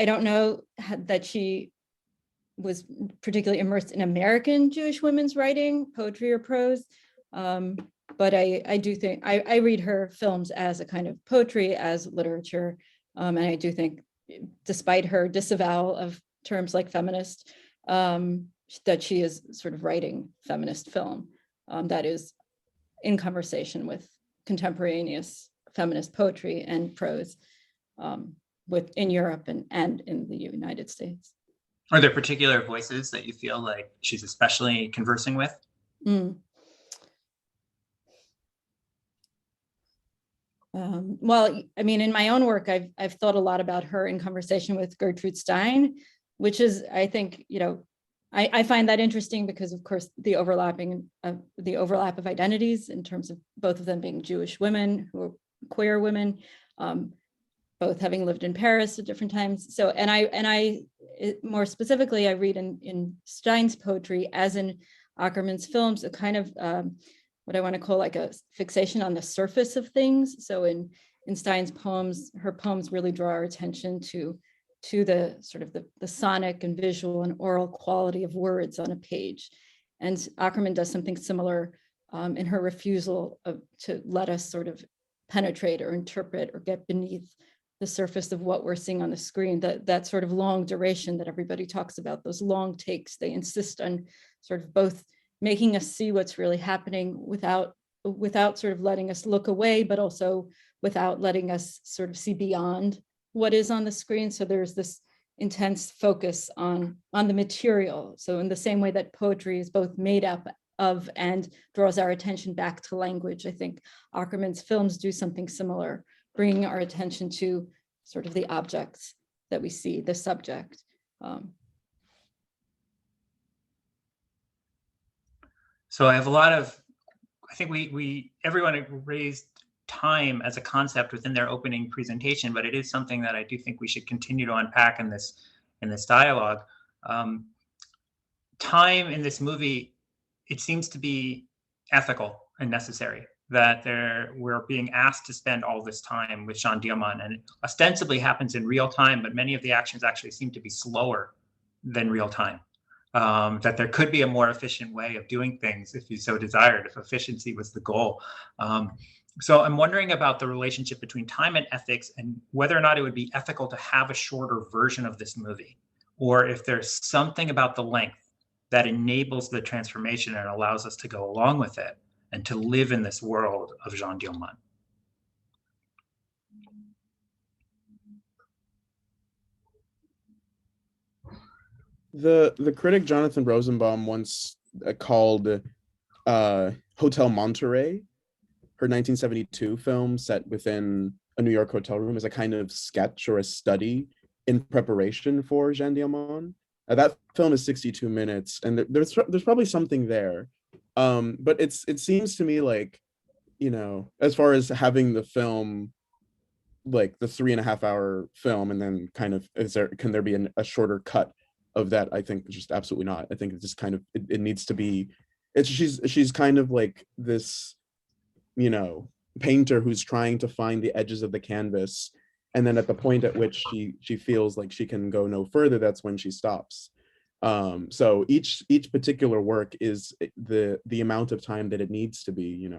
don't know that she was particularly immersed in American Jewish women's writing, poetry or prose, but I do think, I read her films as a kind of poetry, as literature, and I do think, despite her disavowal of terms like feminist, that she is sort of writing feminist film that is in conversation with contemporaneous feminist poetry and prose in Europe and in the United States. Are there particular voices that you feel like she's especially conversing with? Well, I mean, in my own work, I've thought a lot about her in conversation with Gertrude Stein, which is, I think, I find that interesting because, of course, the overlap of identities in terms of both of them being Jewish women who are queer women, both having lived in Paris at different times. So, and I more specifically, I read in Stein's poetry, as in Akerman's films, a kind of what I want to call like a fixation on the surface of things. So in Stein's poems, her poems really draw our attention to to the sort of the sonic and visual and oral quality of words on a page. And Akerman does something similar in her refusal to let us sort of penetrate or interpret or get beneath the surface of what we're seeing on the screen. That sort of long duration that everybody talks about, those long takes, they insist on sort of both making us see what's really happening without sort of letting us look away, but also without letting us sort of see beyond what is on the screen. So there's this intense focus on the material. So in the same way that poetry is both made up of and draws our attention back to language, I think Akerman's films do something similar, bringing our attention to sort of the objects that we see, the subject. So I have I think everyone raised time as a concept within their opening presentation, but it is something that I do think we should continue to unpack in this dialogue. Time in this movie, it seems to be ethical and necessary, that we're being asked to spend all this time with Jeanne Dielman, and it ostensibly happens in real time, but many of the actions actually seem to be slower than real time. That there could be a more efficient way of doing things if you so desired, if efficiency was the goal. So I'm wondering about the relationship between time and ethics, and whether or not it would be ethical to have a shorter version of this movie, or if there's something about the length that enables the transformation and allows us to go along with it and to live in this world of Jeanne Dielman. The critic Jonathan Rosenbaum once called Hotel Monterey, her 1972 film set within a New York hotel room, as a kind of sketch or a study in preparation for Jeanne Dielman. That film is 62 minutes, and there's probably something there. But it seems to me like, as far as having the film, like the 3.5 hour film, and then kind of, can there be a shorter cut of that? I think just absolutely not. I think it just kind of, it needs to be, she's kind of like this, painter who's trying to find the edges of the canvas, and then at the point at which she feels like she can go no further, that's when she stops. So each particular work is the amount of time that it needs to be.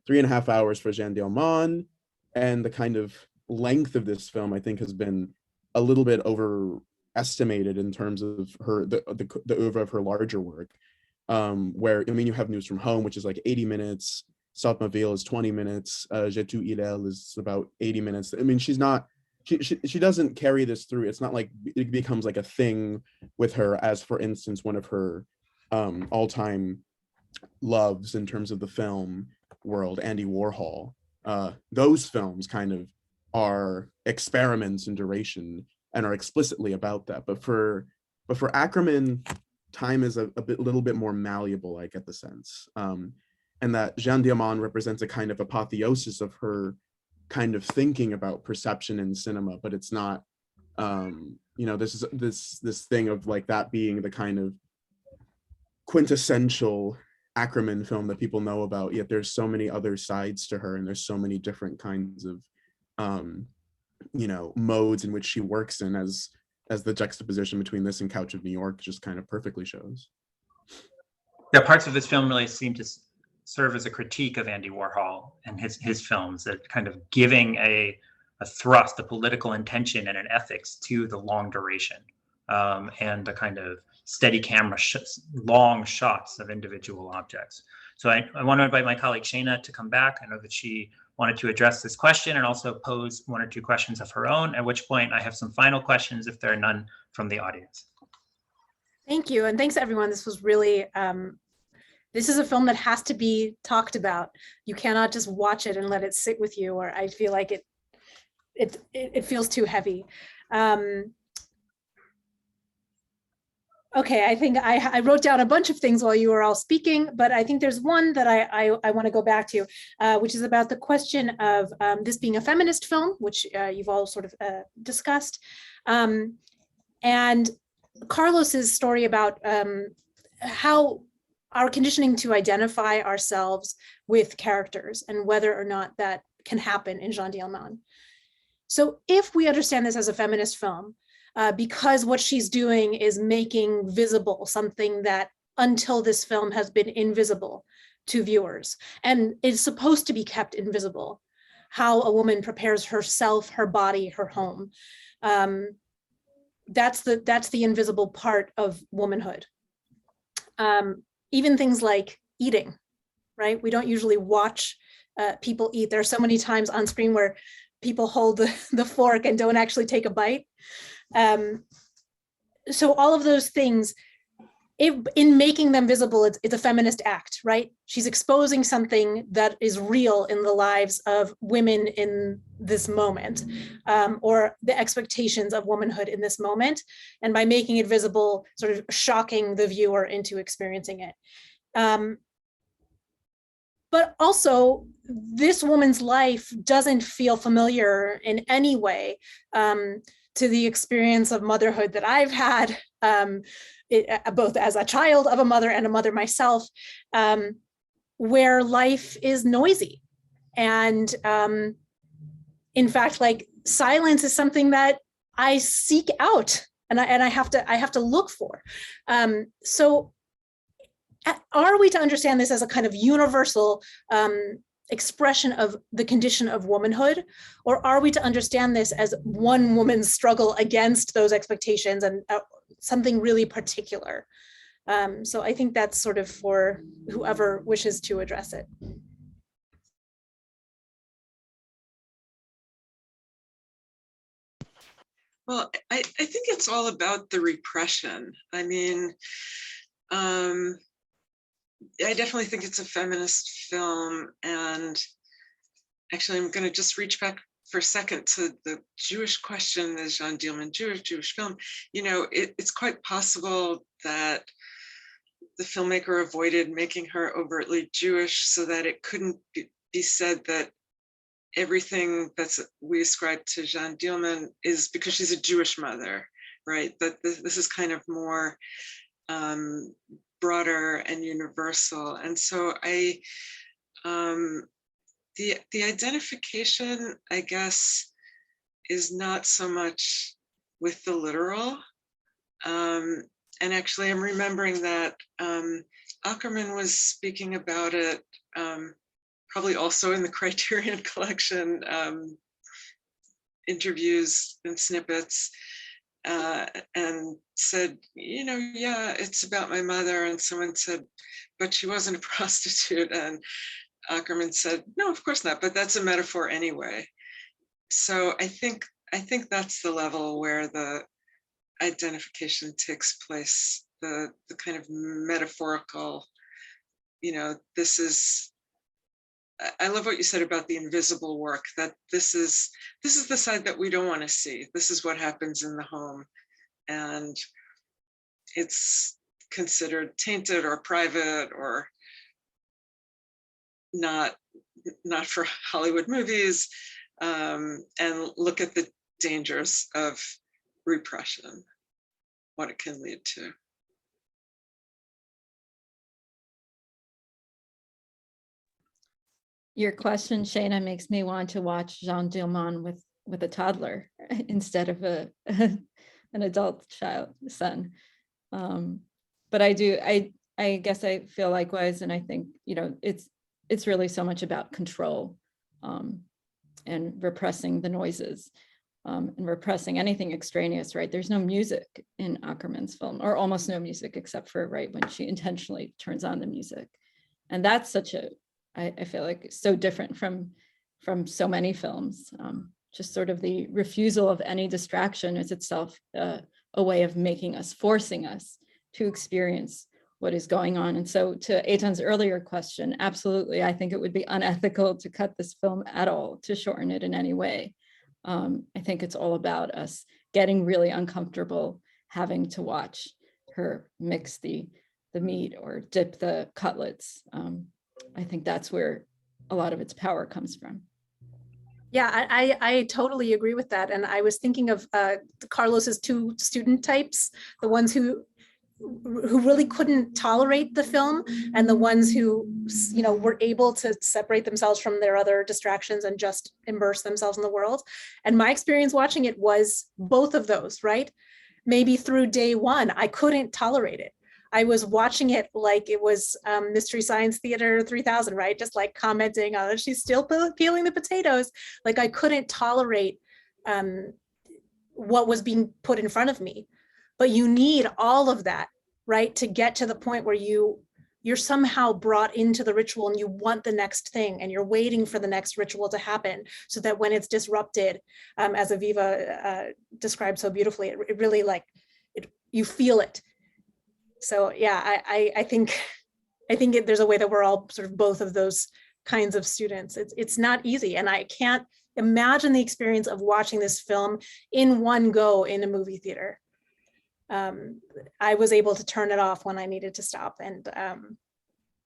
3.5 hours for Jeanne Dielman, and the kind of length of this film, I think, has been a little bit overestimated in terms of the oeuvre of her larger work, where, you have News from Home, which is like 80 minutes, Sainte-Maville is 20 minutes, J'ai tout Hillel is about 80 minutes. She doesn't carry this through. It's not like it becomes like a thing with her, as for instance, one of her all-time loves in terms of the film world, Andy Warhol. Those films kind of are experiments in duration and are explicitly about that. But for Akerman, time is a little bit more malleable, I get the sense. And that Jeanne Dielman represents a kind of apotheosis of her kind of thinking about perception in cinema, but it's not, this thing of like that being the kind of quintessential Akerman film that people know about, yet there's so many other sides to her, and there's so many different kinds of, modes in which she works in, as the juxtaposition between this and Couch of New York just kind of perfectly shows. Yeah, parts of this film really seem to serve as a critique of Andy Warhol and his films, that kind of giving a thrust, a political intention and an ethics to the long duration, and the kind of steady camera long shots of individual objects. So I want to invite my colleague Jeanne to come back. I know that she wanted to address this question and also pose 1 or 2 questions of her own, at which point I have some final questions if there are none from the audience. Thank you, and thanks everyone. This was really, this is a film that has to be talked about. You cannot just watch it and let it sit with you, or I feel like it feels too heavy. Okay, I think I wrote down a bunch of things while you were all speaking, but I think there's one that I want to go back to, which is about the question of this being a feminist film, which you've all sort of discussed, and Carlos's story about how our conditioning to identify ourselves with characters and whether or not that can happen in Jeanne Dielman. So if we understand this as a feminist film, because what she's doing is making visible something that until this film has been invisible to viewers, and is supposed to be kept invisible, how a woman prepares herself, her body, her home. That's the invisible part of womanhood. Even things like eating, right? We don't usually watch people eat. There are so many times on screen where people hold the fork and don't actually take a bite. So all of those things, in making them visible, it's a feminist act, right? She's exposing something that is real in the lives of women in this moment, or the expectations of womanhood in this moment. And by making it visible, sort of shocking the viewer into experiencing it. But also, this woman's life doesn't feel familiar in any way to the experience of motherhood that I've had, both as a child of a mother and a mother myself, where life is noisy. And in fact, like, silence is something that I seek out and I have to look for. So are we to understand this as a kind of universal expression of the condition of womanhood, or are we to understand this as one woman's struggle against those expectations and something really particular? So I think that's sort of for whoever wishes to address it. Well, I think it's all about the repression. I mean, I definitely think it's a feminist film. And actually, I'm going to just reach back for a second to the Jewish question, the Jeanne Dielman Jewish film. You know, it's quite possible that the filmmaker avoided making her overtly Jewish so that it couldn't be said that everything we ascribe to Jeanne Dielman is because she's a Jewish mother, right? That this is kind of more broader and universal. And so the identification, I guess, is not so much with the literal. And actually, I'm remembering that Akerman was speaking about it, probably also in the Criterion Collection interviews and snippets, and said, you know, yeah, it's about my mother. And someone said, but she wasn't a prostitute. And Akerman said, no, of course not, but that's a metaphor anyway. So I think that's the level where the identification takes place, the kind of metaphorical, you know, this is, I love what you said about the invisible work, that this is the side that we don't want to see. This is what happens in the home. And it's considered tainted or private or not for Hollywood movies. And look at the dangers of repression, what it can lead to. Your question, Shana, makes me want to watch Jeanne Dielman with a toddler instead of an adult son. But I guess I feel likewise, and I think, you know, it's really so much about control and repressing the noises and repressing anything extraneous, right? There's no music in Akerman's film, or almost no music, except for right when she intentionally turns on the music. And that's such a, I feel like, so different from so many films. Just sort of the refusal of any distraction is itself a way of forcing us to experience what is going on. And so to Eitan's earlier question, absolutely, I think it would be unethical to cut this film at all, to shorten it in any way. I think it's all about us getting really uncomfortable having to watch her mix the meat or dip the cutlets. I think that's where a lot of its power comes from. Yeah, I totally agree with that. And I was thinking of Carlos's two student types, the ones who who really couldn't tolerate the film, and the ones who, you know, were able to separate themselves from their other distractions and just immerse themselves in the world. And my experience watching it was both of those, right? Maybe through day one, I couldn't tolerate it. I was watching it like it was Mystery Science Theater 3000, right? Just like commenting on it. She's still peeling the potatoes. Like I couldn't tolerate what was being put in front of me. But you need all of that, right? To get to the point where you're somehow brought into the ritual and you want the next thing and you're waiting for the next ritual to happen so that when it's disrupted, as Aviva described so beautifully, it really like, you feel it. So yeah, I think there's a way that we're all sort of both of those kinds of students. It's not easy, and I can't imagine the experience of watching this film in one go in a movie theater. I was able to turn it off when I needed to stop, and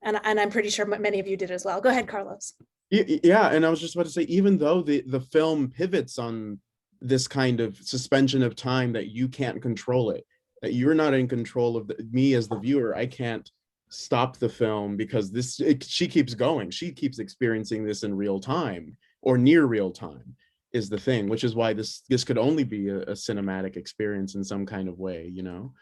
I'm pretty sure many of you did as well. Go ahead, Carlos. Yeah, and I was just about to say, even though the film pivots on this kind of suspension of time that you can't control it, that you're not in control of me as the viewer, I can't stop the film because she keeps going. She keeps experiencing this in real time or near real time is the thing, which is why this could only be a cinematic experience in some kind of way, you know?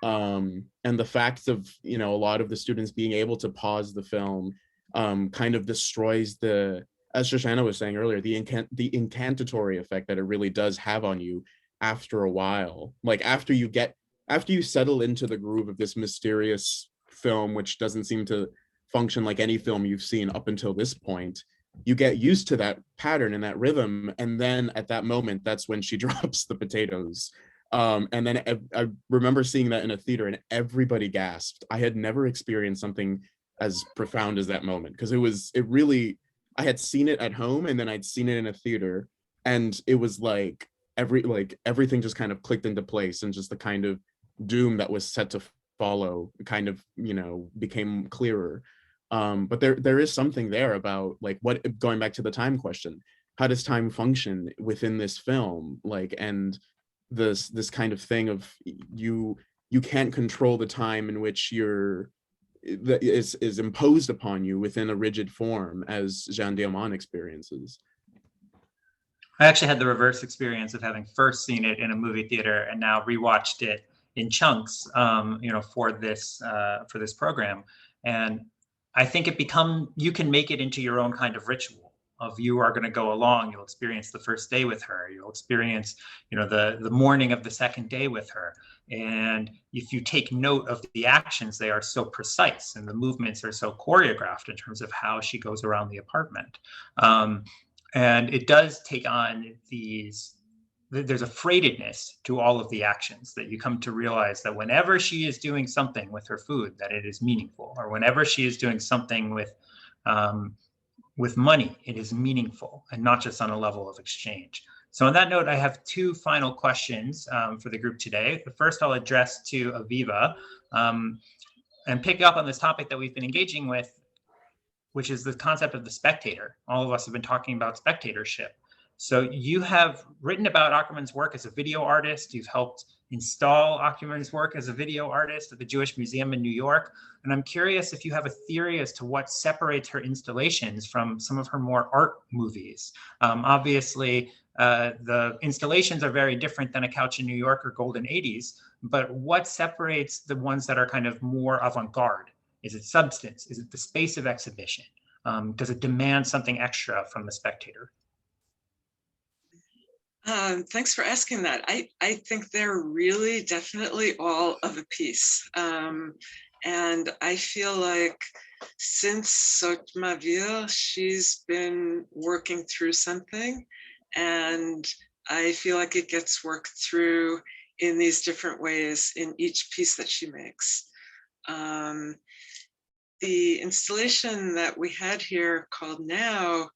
And the fact of, you know, a lot of the students being able to pause the film kind of destroys as Shoshana was saying earlier, the incantatory effect that it really does have on you after a while. Like after you settle into the groove of this mysterious film, which doesn't seem to function like any film you've seen up until this point, you get used to that pattern and that rhythm. And then at that moment, that's when she drops the potatoes. And then I remember seeing that in a theater and everybody gasped. I had never experienced something as profound as that moment, because I had seen it at home and then I'd seen it in a theater, and it was like everything just kind of clicked into place, and just the kind of doom that was set to follow kind of, you know, became clearer. But there is something there about like going back to the time question, how does time function within this film? Like, and this kind of thing of you can't control the time in which is imposed upon you within a rigid form, as Jeanne Dielman experiences. I actually had the reverse experience of having first seen it in a movie theater and now rewatched it in chunks, you know, for this program. And I think you can make it into your own kind of ritual of you are going to go along. You'll experience the first day with her. You'll experience, you know, the morning of the second day with her. And if you take note of the actions, they are so precise and the movements are so choreographed in terms of how she goes around the apartment. And it does take on there's a freightedness to all of the actions that you come to realize that whenever she is doing something with her food, that it is meaningful, or whenever she is doing something with money, it is meaningful and not just on a level of exchange. So on that note, I have two final questions for the group today. The first I'll address to Aviva and pick up on this topic that we've been engaging with, which is the concept of the spectator. All of us have been talking about spectatorship. So you have written about Akerman's work as a video artist. You've helped install Akerman's work as a video artist at the Jewish Museum in New York. And I'm curious if you have a theory as to what separates her installations from some of her more art movies. Obviously, the installations are very different than A Couch in New York or Golden 80s, but what separates the ones that are kind of more avant-garde? Is it substance? Is it the space of exhibition? Does it demand something extra from the spectator? Thanks for asking that. I think they're really definitely all of a piece. And I feel like since Saute Ma Ville, she's been working through something, and I feel like it gets worked through in these different ways in each piece that she makes. The installation that we had here called Now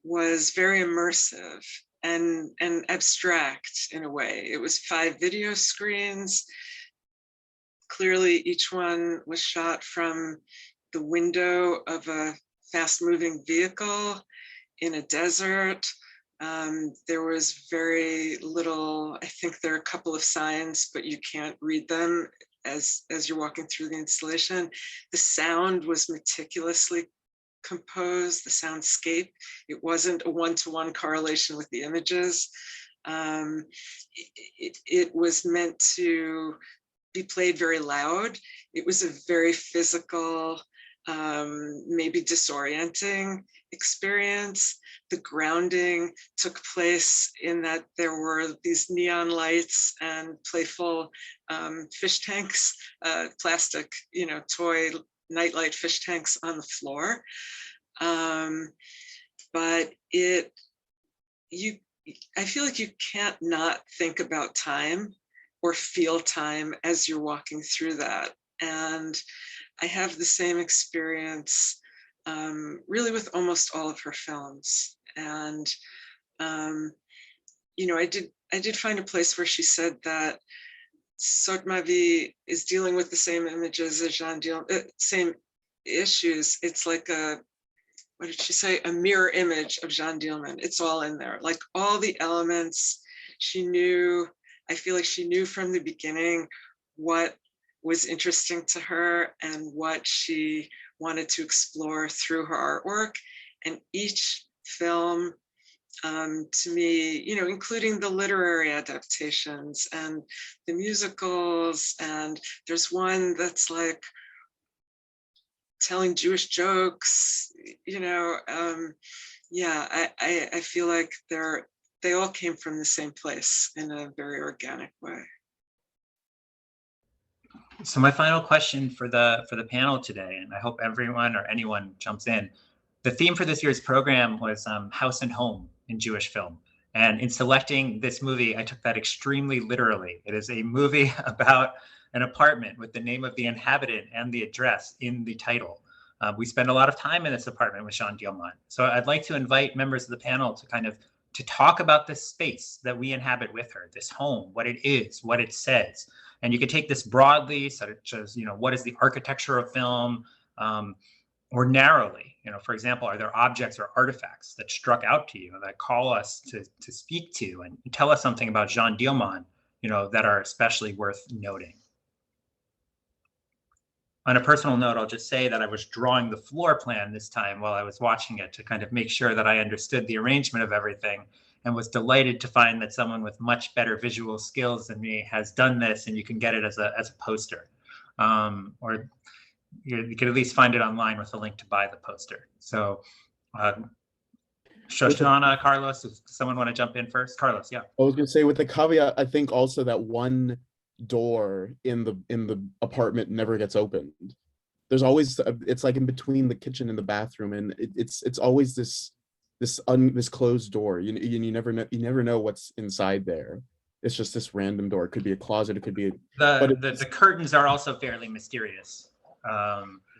was very immersive and abstract in a way. It was 5 video screens. Clearly, each one was shot from the window of a fast-moving vehicle in a desert. There was very little, I think there are a couple of signs, but you can't read them as you're walking through the installation. The sound was meticulously composed, the soundscape. It wasn't a one-to-one correlation with the images. It was meant to be played very loud. It was a very physical, maybe disorienting experience. The grounding took place in that there were these neon lights and playful fish tanks, plastic, toy nightlight fish tanks on the floor. But I feel like you can't not think about time or feel time as you're walking through that. And I have the same experience really with almost all of her films. And, I did find a place where she said that Saute Ma Vie is dealing with the same images as Jeanne Dielman, same issues. It's like what did she say? A mirror image of Jeanne Dielman. It's all in there. Like all the elements she knew, I feel like she knew from the beginning what was interesting to her and what she wanted to explore through her artwork. And each film, to me, including the literary adaptations and the musicals, and there's one that's like telling Jewish jokes, I feel like they all came from the same place in a very organic way. So my final question for the panel today, and I hope everyone or anyone jumps in. The theme for this year's program was house and home in Jewish film. And in selecting this movie, I took that extremely literally. It is a movie about an apartment with the name of the inhabitant and the address in the title. We spend a lot of time in this apartment with Jeanne Dielman. So I'd like to invite members of the panel to talk about this space that we inhabit with her, this home, what it is, what it says. And you can take this broadly, such as, what is the architecture of film, or narrowly, for example, are there objects or artifacts that struck out to you that call us to speak to and tell us something about Jeanne Dielman, that are especially worth noting? On a personal note, I'll just say that I was drawing the floor plan this time while I was watching it to kind of make sure that I understood the arrangement of everything, and was delighted to find that someone with much better visual skills than me has done this, and you can get it as a poster. Or you can at least find it online with a link to buy the poster. So Shoshana, Carlos, does someone want to jump in first? Carlos, yeah. I was going to say, with the caveat, I think also that one door in the apartment never gets opened. There's always, it's like in between the kitchen and the bathroom, and it's always this closed door. You never know what's inside there. It's just this random door. It could be a closet. It could be the curtains are also fairly mysterious.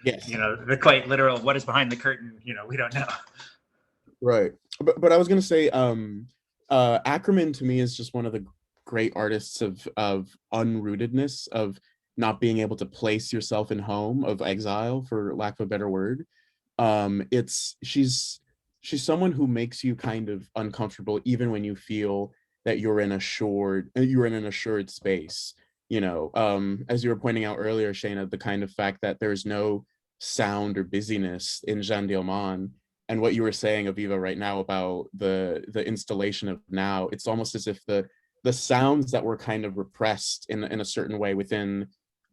Yes. They're quite literal. What is behind the curtain? We don't know. Right. But I was going to say, Akerman to me is just one of the great artists of unrootedness, of not being able to place yourself in home, of exile, for lack of a better word. She's someone who makes you kind of uncomfortable, even when you feel that you're in an assured space. As you were pointing out earlier, Shayna, the kind of fact that there's no sound or busyness in Jeanne Dielman, and what you were saying, Aviva, right now about the installation of now, it's almost as if the sounds that were kind of repressed in a certain way within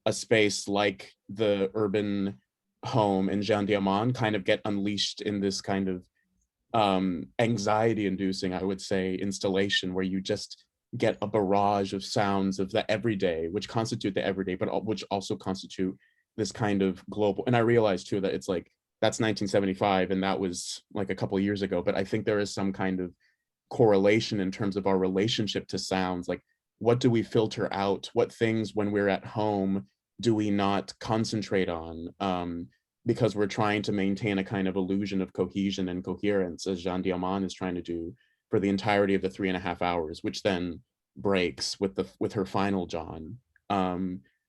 a space like the urban home in Jeanne Dielman kind of get unleashed in this kind of anxiety-inducing, I would say, installation where you just get a barrage of sounds of the everyday, which constitute the everyday, but which also constitute this kind of global. And I realize too that it's like, that's 1975 and that was like a couple of years ago, but I think there is some kind of correlation in terms of our relationship to sounds. Like, what do we filter out? What things when we're at home do we not concentrate on? Because we're trying to maintain a kind of illusion of cohesion and coherence, as Jeanne Dielman is trying to do for the entirety of the 3.5 hours, which then breaks with her final John.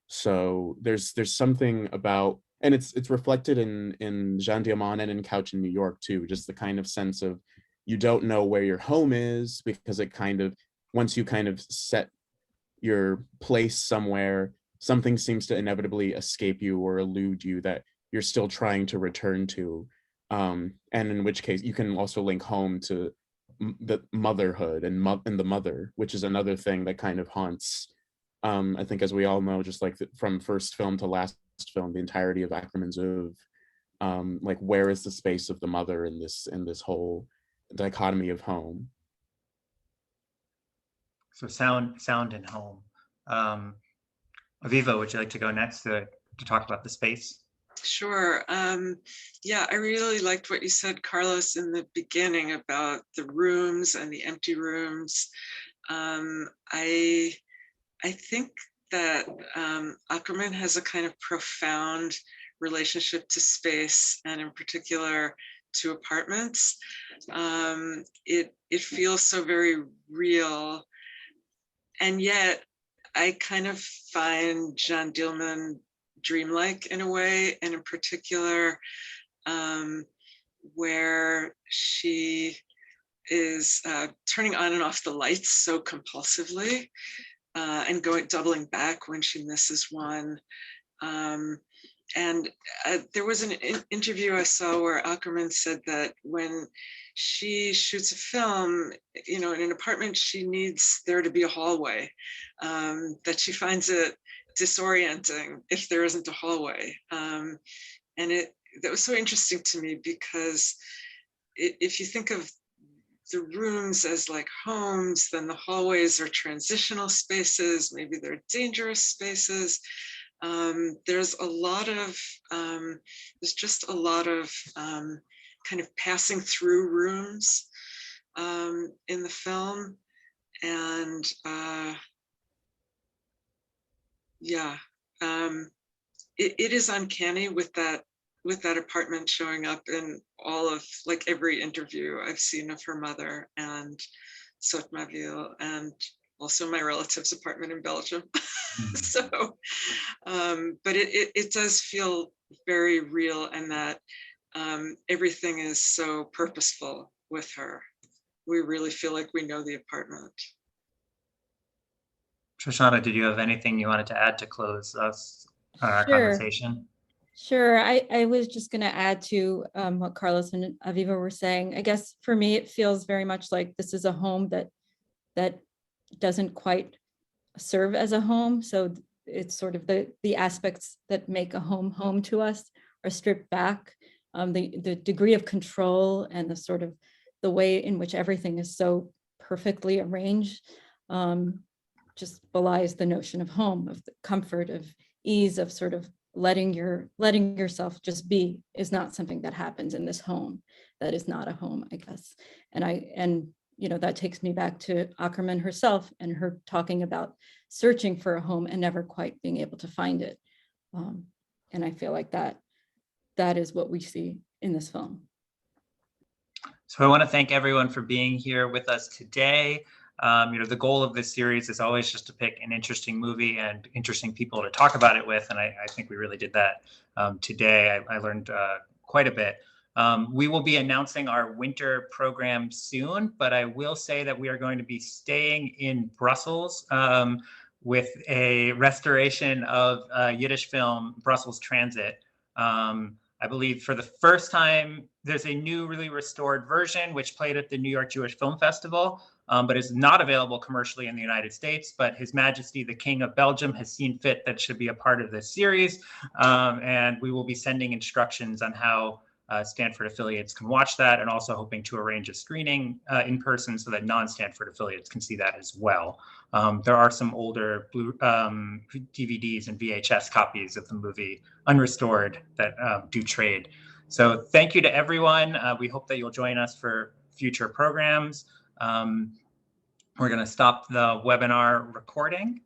So there's something about, and it's reflected in Jeanne Dielman and in Couch in New York too, just the kind of sense of you don't know where your home is, because it kind of, once you kind of set your place somewhere, something seems to inevitably escape you or elude you that you're still trying to return to. And in which case you can also link home to the motherhood and the mother, which is another thing that kind of haunts, I think, as we all know, just like from first film to last film, the entirety of Akerman's oeuvre. Like, where is the space of the mother in this whole dichotomy of home? So sound and home. Aviva, would you like to go next to talk about the space? Sure. Yeah, I really liked what you said, Carlos, in the beginning about the rooms and the empty rooms. I think that Akerman has a kind of profound relationship to space, and in particular to apartments. It feels so very real, and yet I kind of find Jeanne Dielman dreamlike in a way, and in particular where she is turning on and off the lights so compulsively, and doubling back when she misses one. And there was an interview I saw where Akerman said that when she shoots a film, in an apartment, she needs there to be a hallway, that she finds it disorienting if there isn't a hallway. And that was so interesting to me, because if you think of the rooms as like homes, then the hallways are transitional spaces, maybe they're dangerous spaces. There's just a lot of kind of passing through rooms in the film. And it is uncanny with that apartment showing up in all of, like, every interview I've seen of her mother and Sottmaville, and also my relative's apartment in Belgium. So, but it does feel very real, and that everything is so purposeful with her. We really feel like we know the apartment. Shoshana, did you have anything you wanted to add to close us our conversation? Sure. I was just going to add to what Carlos and Aviva were saying. I guess for me, it feels very much like this is a home that doesn't quite serve as a home. So it's sort of the aspects that make a home to us are stripped back. The degree of control and the way in which everything is so perfectly arranged just belies the notion of home, of the comfort, of ease, of sort of letting yourself just be is not something that happens in this home. That is not a home, I guess. And that takes me back to Akerman herself and her talking about searching for a home and never quite being able to find it. And I feel like that is what we see in this film. So I want to thank everyone for being here with us today. The goal of this series is always just to pick an interesting movie and interesting people to talk about it with. And I think we really did that today. I learned quite a bit. We will be announcing our winter program soon, but I will say that we are going to be staying in Brussels with a restoration of Yiddish film, Brussels Transit. I believe for the first time, there's a new, really restored version, which played at the New York Jewish Film Festival, but is not available commercially in the United States. But His Majesty, the King of Belgium, has seen fit that should be a part of this series. And we will be sending instructions on how Stanford affiliates can watch that, and also hoping to arrange a screening in person so that non-Stanford affiliates can see that as well. There are some older DVDs and VHS copies of the movie unrestored that do trade. So thank you to everyone. We hope that you'll join us for future programs. We're going to stop the webinar recording.